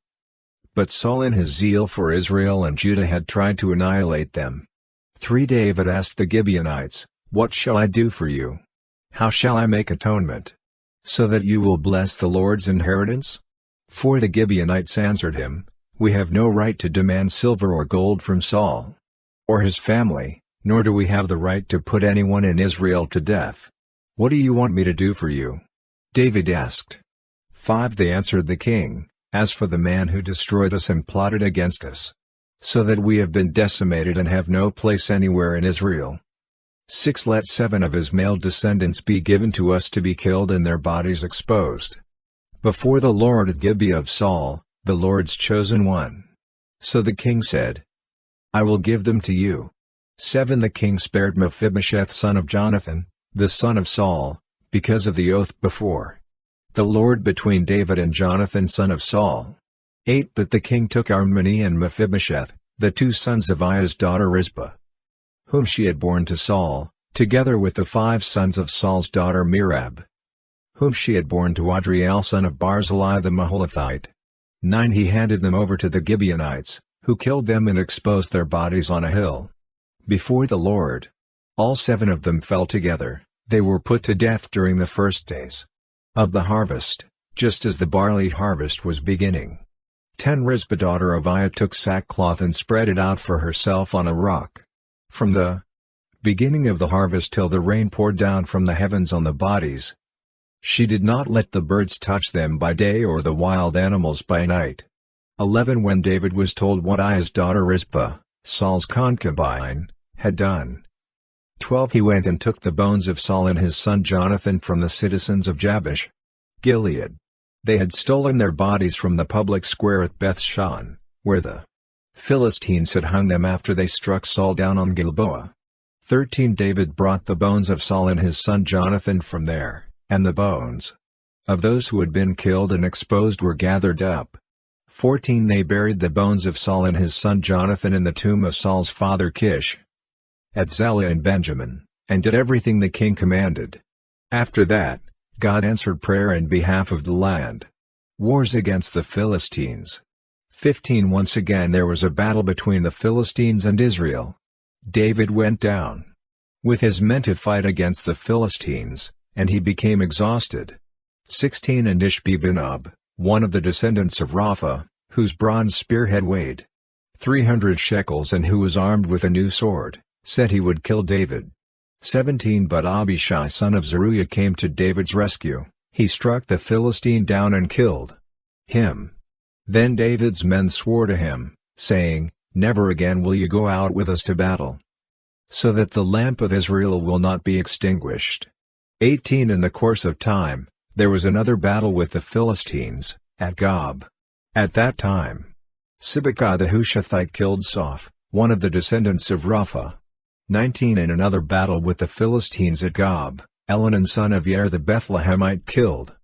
but Saul in his zeal for Israel and Judah had tried to annihilate them. 3 David asked the Gibeonites, "What shall I do for you? How shall I make atonement, so that you will bless the Lord's inheritance?" 4 The Gibeonites answered him, "We have no right to demand silver or gold from Saul or his family, nor do we have the right to put anyone in Israel to death. What do you want me to do for you?" David asked. 5 They answered the king, "As for the man who destroyed us and plotted against us, so that we have been decimated and have no place anywhere in Israel. 6 Let 7 of his male descendants be given to us to be killed and their bodies exposed before the Lord at Gibeah of Saul, the Lord's chosen one." So the king said, "I will give them to you." 7 The king spared Mephibosheth son of Jonathan, the son of Saul, because of the oath before the Lord between David and Jonathan son of Saul. 8 But the king took Armoni and Mephibosheth, the 2 sons of Aiah's daughter Rizpah, whom she had borne to Saul, together with the 5 sons of Saul's daughter Merab, whom she had borne to Adriel son of Barzillai the Maholathite. 9 He handed them over to the Gibeonites, who killed them and exposed their bodies on a hill before the Lord. All 7 of them fell together. They were put to death during the first days of the harvest, just as the barley harvest was beginning. 10 Rizpah daughter of Aiah took sackcloth and spread it out for herself on a rock. From the beginning of the harvest till the rain poured down from the heavens on the bodies, she did not let the birds touch them by day or the wild animals by night. 11 When David was told what Aiah's daughter Rizpah, Saul's concubine, had done. 12 He went and took the bones of Saul and his son Jonathan from the citizens of Jabesh Gilead. They had stolen their bodies from the public square at Beth-shan, where the Philistines had hung them after they struck Saul down on Gilboa. 13 David brought the bones of Saul and his son Jonathan from there, and the bones of those who had been killed and exposed were gathered up. 14 They buried the bones of Saul and his son Jonathan in the tomb of Saul's father Kish at Zelah in Benjamin, and did everything the king commanded. After that, God answered prayer in behalf of the land. Wars against the Philistines. 15 Once again there was a battle between the Philistines and Israel. David went down with his men to fight against the Philistines, and he became exhausted. 16 And Ishbi-Benob, one of the descendants of Rapha, whose bronze spearhead weighed 300 shekels and who was armed with a new sword, said he would kill David. 17 But Abishai son of Zeruiah came to David's rescue. He struck the Philistine down and killed him. Then David's men swore to him, saying, "Never again will you go out with us to battle, so that the lamp of Israel will not be extinguished." 18 In the course of time, there was another battle with the Philistines, at Gob. At that time, Sibbecai the Hushathite killed Soph, one of the descendants of Rapha. 19 In another battle with the Philistines at Gob, Elhanan son of Yair the Bethlehemite killed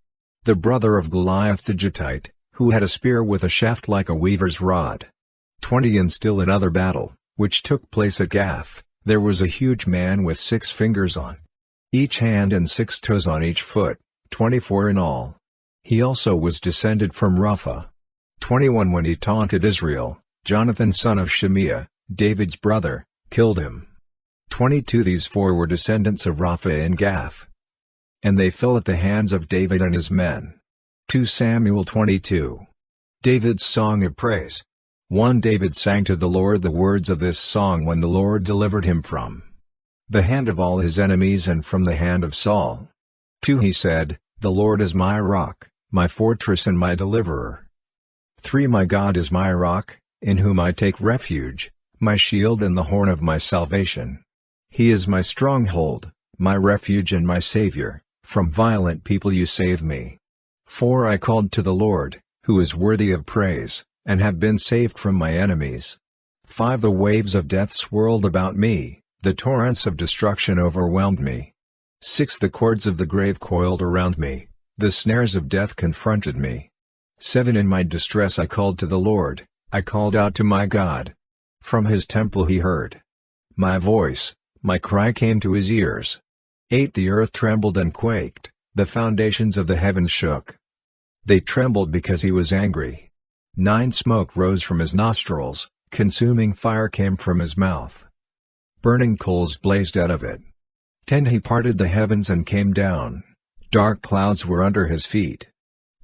the brother of Goliath the Gittite, who had a spear with a shaft like a weaver's rod. 20 In still another battle, which took place at Gath, there was a huge man with 6 fingers on each hand and 6 toes on each foot, 24 in all. He also was descended from Rapha. 21 When he taunted Israel, Jonathan son of Shimea, David's brother, killed him. 22 These 4 were descendants of Rapha in Gath, and they fell at the hands of David and his men. 2 Samuel 22. David's Song of Praise. 1 David sang to the Lord the words of this song when the Lord delivered him from the hand of all his enemies and from the hand of Saul. 2 He said, "The Lord is my rock, my fortress and my deliverer." 3 My God is my rock, in whom I take refuge, my shield and the horn of my salvation. He is my stronghold, my refuge and my Savior, from violent people you save me. 4 I called to the Lord, who is worthy of praise, and have been saved from my enemies. 5 The waves of death swirled about me, the torrents of destruction overwhelmed me. 6 The cords of the grave coiled around me, the snares of death confronted me. 7 In my distress I called to the Lord, I called out to my God. From his temple he heard my voice, my cry came to his ears. 8 The earth trembled and quaked, the foundations of the heavens shook. They trembled because he was angry. 9 Smoke rose from his nostrils, consuming fire came from his mouth. Burning coals blazed out of it. 10 He parted the heavens and came down, dark clouds were under his feet.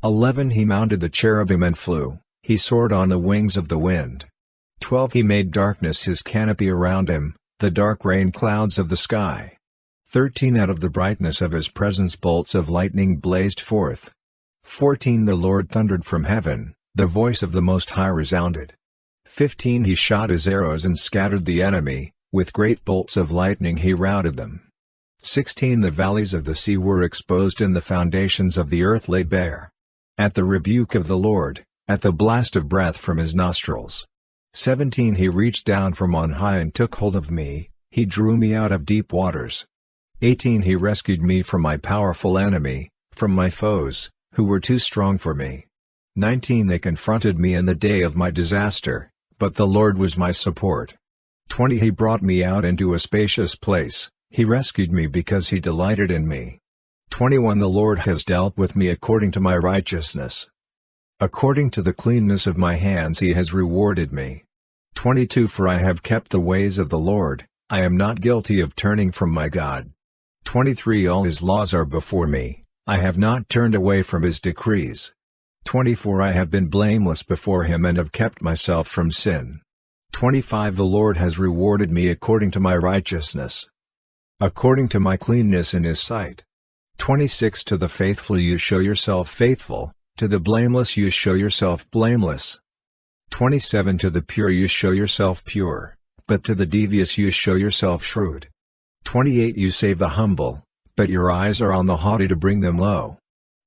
11 He mounted the cherubim and flew, he soared on the wings of the wind. 12 He made darkness his canopy around him, the dark rain clouds of the sky. 13 Out of the brightness of his presence bolts of lightning blazed forth. 14 The Lord thundered from heaven, the voice of the Most High resounded. 15 He shot his arrows and scattered the enemy, with great bolts of lightning he routed them. 16 The valleys of the sea were exposed and the foundations of the earth laid bare. At the rebuke of the Lord, at the blast of breath from his nostrils. 17 He reached down from on high and took hold of me, he drew me out of deep waters. 18 He rescued me from my powerful enemy, from my foes, who were too strong for me. 19 They confronted me in the day of my disaster, but the Lord was my support. 20 He brought me out into a spacious place, he rescued me because he delighted in me. 21 The Lord has dealt with me according to my righteousness. According to the cleanness of my hands he has rewarded me. 22 For I have kept the ways of the Lord, I am not guilty of turning from my God. 23 All his laws are before me, I have not turned away from his decrees. 24 I have been blameless before him and have kept myself from sin. 25 The Lord has rewarded me according to my righteousness, according to my cleanness in his sight. 26 To the faithful you show yourself faithful, to the blameless you show yourself blameless. 27 To the pure you show yourself pure, but to the devious you show yourself shrewd. 28 You save the humble, but your eyes are on the haughty to bring them low.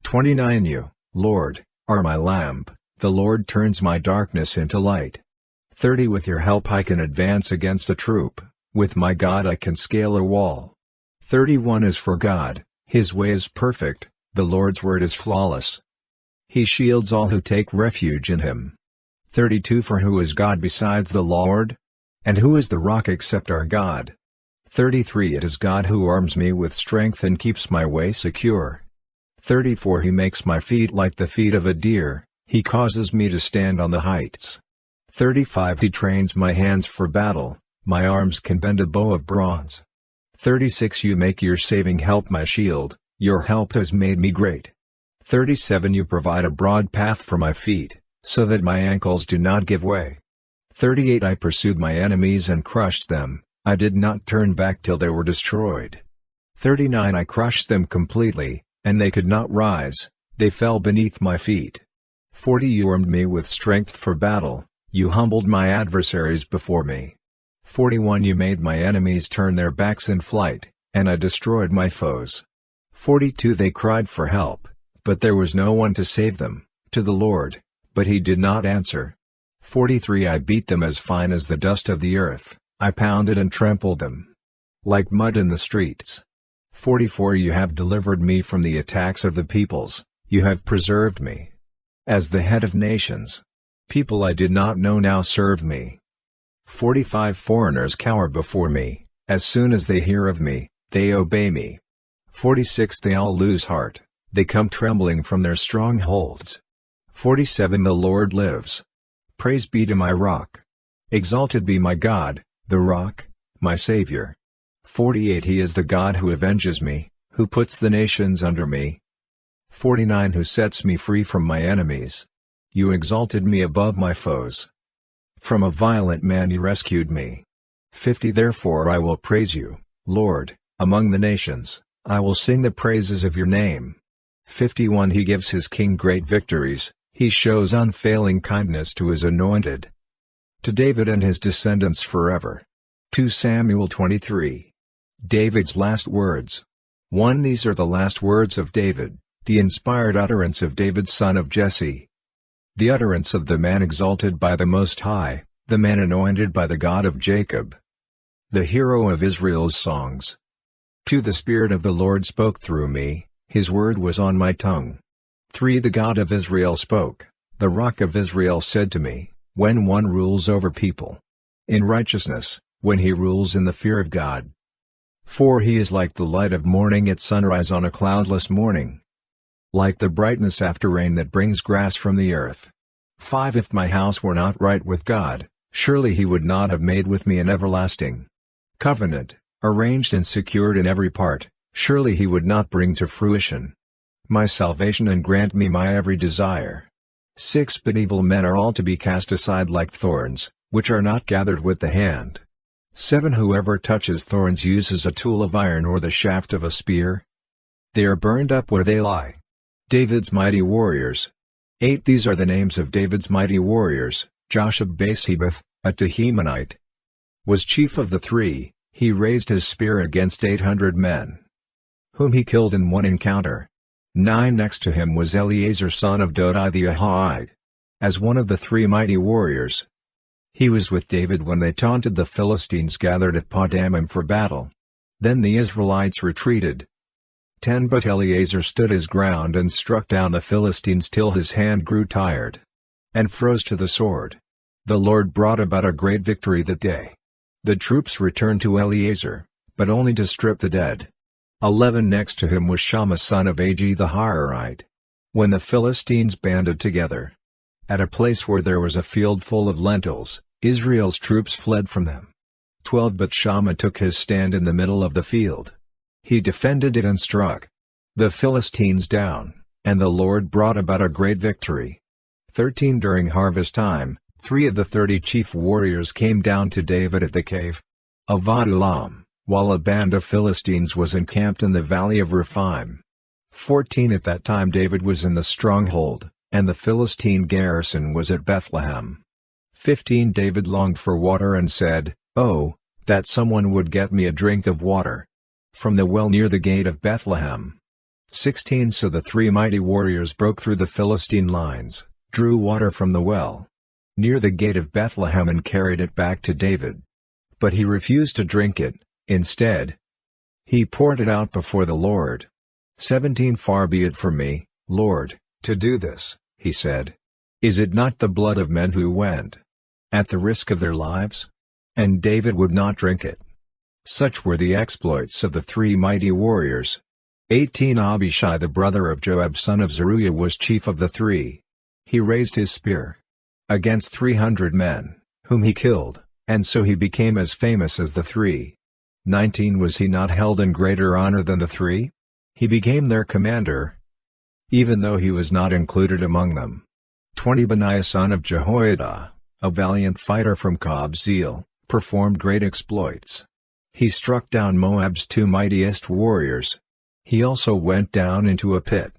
29 You Lord, are my lamp, the Lord turns my darkness into light. 30 With your help I can advance against a troop, with my God I can scale a wall. 31 As for God, His way is perfect, the Lord's word is flawless. He shields all who take refuge in Him. 32 For who is God besides the Lord? And who is the rock except our God? 33 It is God who arms me with strength and keeps my way secure. 34 He makes my feet like the feet of a deer, He causes me to stand on the heights. 35 He trains my hands for battle, my arms can bend a bow of bronze. 36 You make your saving help my shield, your help has made me great. 37 You provide a broad path for my feet, so that my ankles do not give way. 38 I pursued my enemies and crushed them, I did not turn back till they were destroyed. 39 I crushed them completely, and they could not rise, they fell beneath my feet. 40 You armed me with strength for battle, you humbled my adversaries before me. 41 You made my enemies turn their backs in flight, and I destroyed my foes. 42 They cried for help, but there was no one to save them, to the Lord, but He did not answer. 43 I beat them as fine as the dust of the earth, I pounded and trampled them like mud in the streets. 44 You have delivered me from the attacks of the peoples, you have preserved me as the head of nations. People I did not know now serve me. 45 Foreigners cower before me, as soon as they hear of me, they obey me. 46 They all lose heart, they come trembling from their strongholds. 47 The Lord lives. Praise be to my rock. Exalted be my God, the rock, my Savior. 48 He is the God who avenges me, who puts the nations under me. 49 Who sets me free from my enemies. You exalted me above my foes. From a violent man you rescued me. 50 Therefore I will praise you, Lord, among the nations, I will sing the praises of your name. 51 He gives his king great victories, he shows unfailing kindness to his anointed, to David and his descendants forever. 2 Samuel 23. David's last words. 1 These are the last words of David, the inspired utterance of David son of Jesse. The utterance of the man exalted by the Most High, the man anointed by the God of Jacob, the hero of Israel's songs. 2 The Spirit of the Lord spoke through me, His word was on my tongue. 3 The God of Israel spoke, the Rock of Israel said to me, when one rules over people in righteousness, when he rules in the fear of God. 4 He is like the light of morning at sunrise on a cloudless morning, like the brightness after rain that brings grass from the earth. 5 If my house were not right with God, surely He would not have made with me an everlasting covenant, arranged and secured in every part, surely He would not bring to fruition my salvation and grant me my every desire. 6 But evil men are all to be cast aside like thorns, which are not gathered with the hand. 7 Whoever touches thorns uses a tool of iron or the shaft of a spear. They are burned up where they lie. David's mighty warriors. 8 These are the names of David's mighty warriors. Joshab-Basebeth, a Tehemanite, was chief of the 3, he raised his spear against 800 men, whom he killed in one encounter. 9 Next to him was Eleazar son of Dodai the Ahite, as one of the 3 mighty warriors. He was with David when they taunted the Philistines gathered at Padamim for battle. Then the Israelites retreated. 10 But Eleazar stood his ground and struck down the Philistines till his hand grew tired, and froze to the sword. The Lord brought about a great victory that day. The troops returned to Eleazar, but only to strip the dead. 11 Next to him was Shammah son of Agi the Hararite. When the Philistines banded together at a place where there was a field full of lentils, Israel's troops fled from them. 12 But Shammah took his stand in the middle of the field. He defended it and struck the Philistines down, and the Lord brought about a great victory. 13 During harvest time, 3 of the 30 chief warriors came down to David at the cave of Adullam, while a band of Philistines was encamped in the valley of Rephaim. 14 At that time David was in the stronghold, and the Philistine garrison was at Bethlehem. 15 David longed for water and said, "Oh, that someone would get me a drink of water from the well near the gate of Bethlehem." 16 So the three mighty warriors broke through the Philistine lines, drew water from the well near the gate of Bethlehem and carried it back to David. But he refused to drink it. Instead, he poured it out before the Lord. 17 Far be it from me, Lord, to do this, he said. Is it not the blood of men who went at the risk of their lives? And David would not drink it. Such were the exploits of the three mighty warriors. 18 Abishai the brother of Joab son of Zeruiah was chief of the three. He raised his spear against 300 men, whom he killed, and so he became as famous as the three. 19 Was he not held in greater honor than the three? He became their commander, even though he was not included among them. 20 Benaiah son of Jehoiada, a valiant fighter from Kabzeel, performed great exploits. He struck down Moab's two mightiest warriors. He also went down into a pit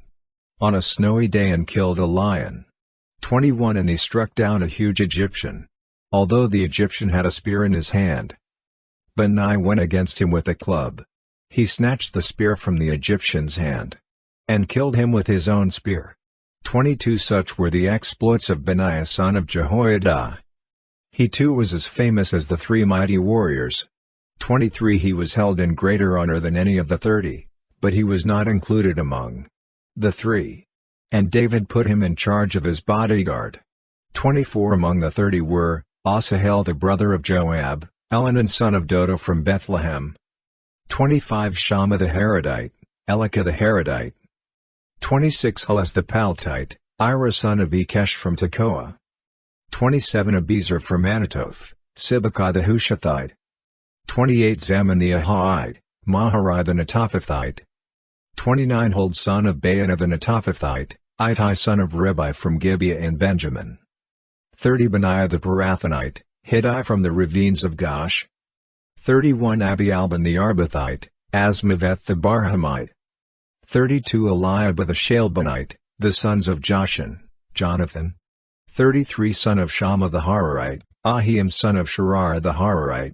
on a snowy day and killed a lion. 21 And he struck down a huge Egyptian, although the Egyptian had a spear in his hand. Benaiah went against him with a club. He snatched the spear from the Egyptian's hand and killed him with his own spear. 22 Such were the exploits of Benaiah son of Jehoiada. He too was as famous as the three mighty warriors. 23 He was held in greater honor than any of the 30, but he was not included among the three. And David put him in charge of his bodyguard. 24 Among the 30 were, Asahel the brother of Joab, Elhanan son of Dodo from Bethlehem. 25 Shammah the Harodite, Elika the Harodite. 26 Hulas the Paltite, Ira son of Ikesh from Tekoa. 27 Abiezer from Anatoth, Sibachai the Hushathite. 28 Zaman the Ahite, Maharai the Netophathite. 29 Hold son of Baanah the Netophathite, Ittai son of Ribai from Gibeah in Benjamin. 30 Benaiah the Pirathonite, Hiddai from the ravines of Gosh. 31 Abialban the Arbathite, Asmaveth the Barhamite. 32 Eliab the Shalbonite, the sons of Joshan, Jonathan. 33 Son of Shammah the Hararite, Ahiam son of Sharar the Hararite.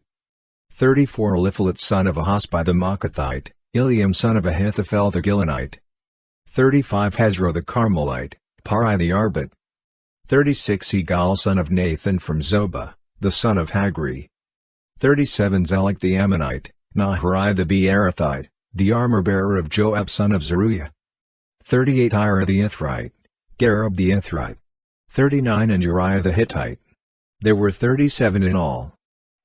34 Eliphalet son of Ahasbai the Maacathite, Eliam son of Ahithophel the Gilonite. 35 Hezro the Carmelite, Parai the Arbit. 36 Egal son of Nathan from Zobah, the son of Hagri. 37 Zelek the Ammonite, Naharai the Beerothite, the armor-bearer of Joab son of Zeruiah. 38 Ira the Ithrite, Gareb the Ithrite. 39 And Uriah the Hittite. There were 37 in all.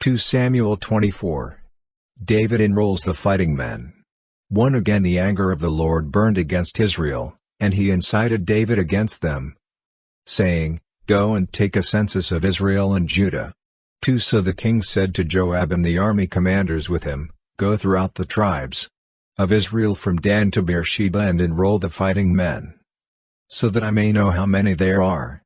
2 Samuel 24. David enrolls the fighting men. 1 Again the anger of the Lord burned against Israel, and he incited David against them, saying, Go and take a census of Israel and Judah. 2 So the king said to Joab and the army commanders with him, Go throughout the tribes of Israel from Dan to Beersheba and enroll the fighting men, so that I may know how many there are.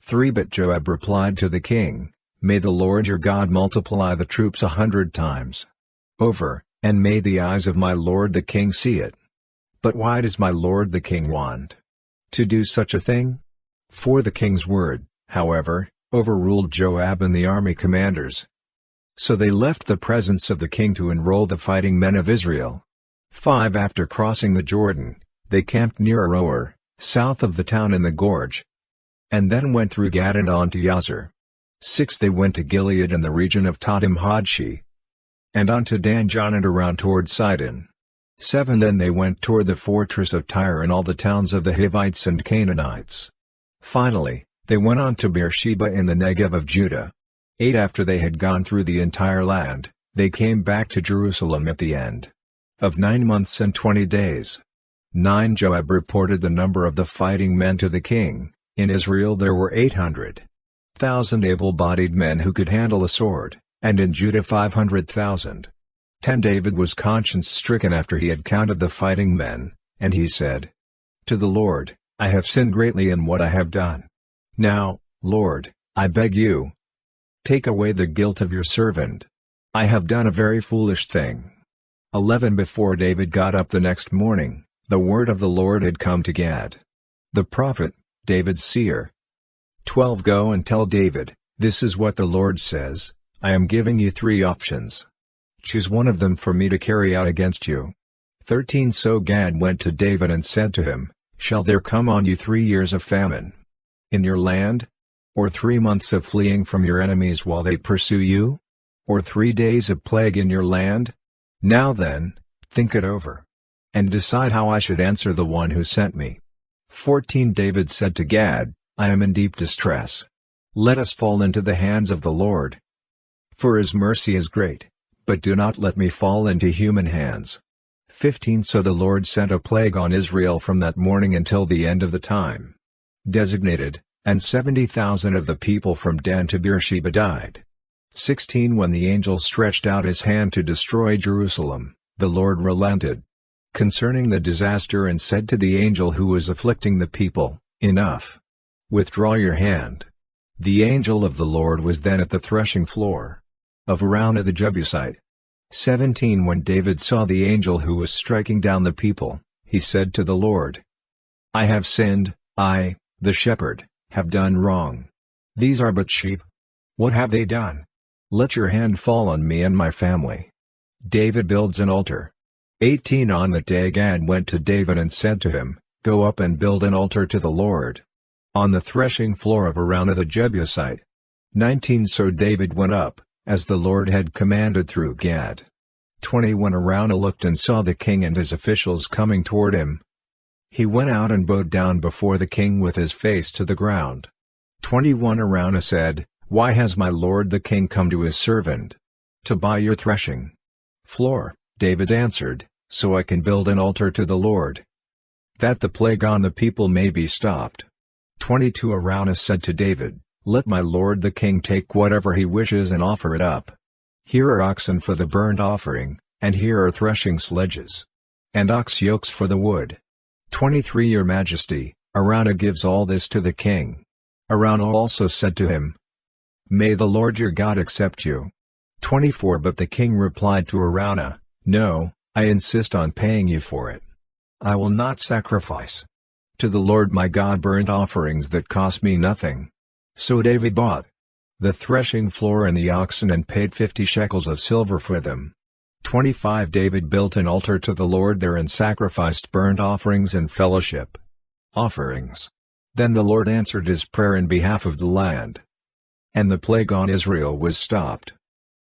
3 But Joab replied to the king, May the Lord your God multiply the troops 100 times over, and may the eyes of my lord the king see it. But why does my lord the king want to do such a thing? For the king's word, however, overruled Joab and the army commanders. So they left the presence of the king to enroll the fighting men of Israel. 5 After crossing the Jordan, they camped near Aroer, south of the town in the gorge, and then went through Gad and on to Yazer. 6 They went to Gilead and the region of Tadim Hodshi, and on to Danjon and around toward Sidon. 7 Then they went toward the fortress of Tyre and all the towns of the Hivites and Canaanites. Finally, they went on to Beersheba in the Negev of Judah. 8 After they had gone through the entire land, they came back to Jerusalem at the end of 9 months and 20 days. 9 Joab reported the number of the fighting men to the king. In Israel there were 800,000 able-bodied men who could handle a sword, and in Judah 500,000. 10 David was conscience-stricken after he had counted the fighting men, and he said to the Lord, I have sinned greatly in what I have done. Now, Lord, I beg you, take away the guilt of your servant. I have done a very foolish thing. 11 Before David got up the next morning, the word of the Lord had come to Gad, the prophet, David's seer. 12 Go and tell David, this is what the Lord says, I am giving you 3 options. Choose one of them for me to carry out against you. 13 So Gad went to David and said to him, Shall there come on you 3 years of famine in your land? Or 3 months of fleeing from your enemies while they pursue you? Or 3 days of plague in your land? Now then, think it over, and decide how I should answer the one who sent me. 14 David said to Gad, I am in deep distress. Let us fall into the hands of the Lord. For his mercy is great, but do not let me fall into human hands. 15 So the Lord sent a plague on Israel from that morning until the end of the time designated, and 70,000 of the people from Dan to Beersheba died. 16 When the angel stretched out his hand to destroy Jerusalem, the Lord relented concerning the disaster and said to the angel who was afflicting the people, Enough. Withdraw your hand. The angel of the Lord was then at the threshing floor of Araunah the Jebusite. 17 When David saw the angel who was striking down the people, he said to the Lord, I have sinned, I, the shepherd, have done wrong. These are but sheep. What have they done? Let your hand fall on me and my family. David builds an altar. 18 On that day Gad went to David and said to him, Go up and build an altar to the Lord on the threshing floor of Araunah the Jebusite. 19 So David went up, as the Lord had commanded through Gad. 20 When Araunah looked and saw the king and his officials coming toward him, he went out and bowed down before the king with his face to the ground. 21 Araunah said, Why has my lord the king come to his servant to buy your threshing floor? David answered, So I can build an altar to the Lord, that the plague on the people may be stopped. 22 Araunah said to David, Let my lord the king take whatever he wishes and offer it up. Here are oxen for the burnt offering, and here are threshing sledges, and ox yokes for the wood. 23 Your Majesty, Araunah gives all this to the king. Araunah also said to him, May the Lord your God accept you. 24 But the king replied to Araunah, No, I insist on paying you for it. I will not sacrifice to the Lord my God burnt offerings that cost me nothing. So David bought the threshing floor and the oxen and paid 50 shekels of silver for them. 25 David built an altar to the Lord there and sacrificed burnt offerings and fellowship offerings. Then the Lord answered his prayer in behalf of the land, and the plague on Israel was stopped.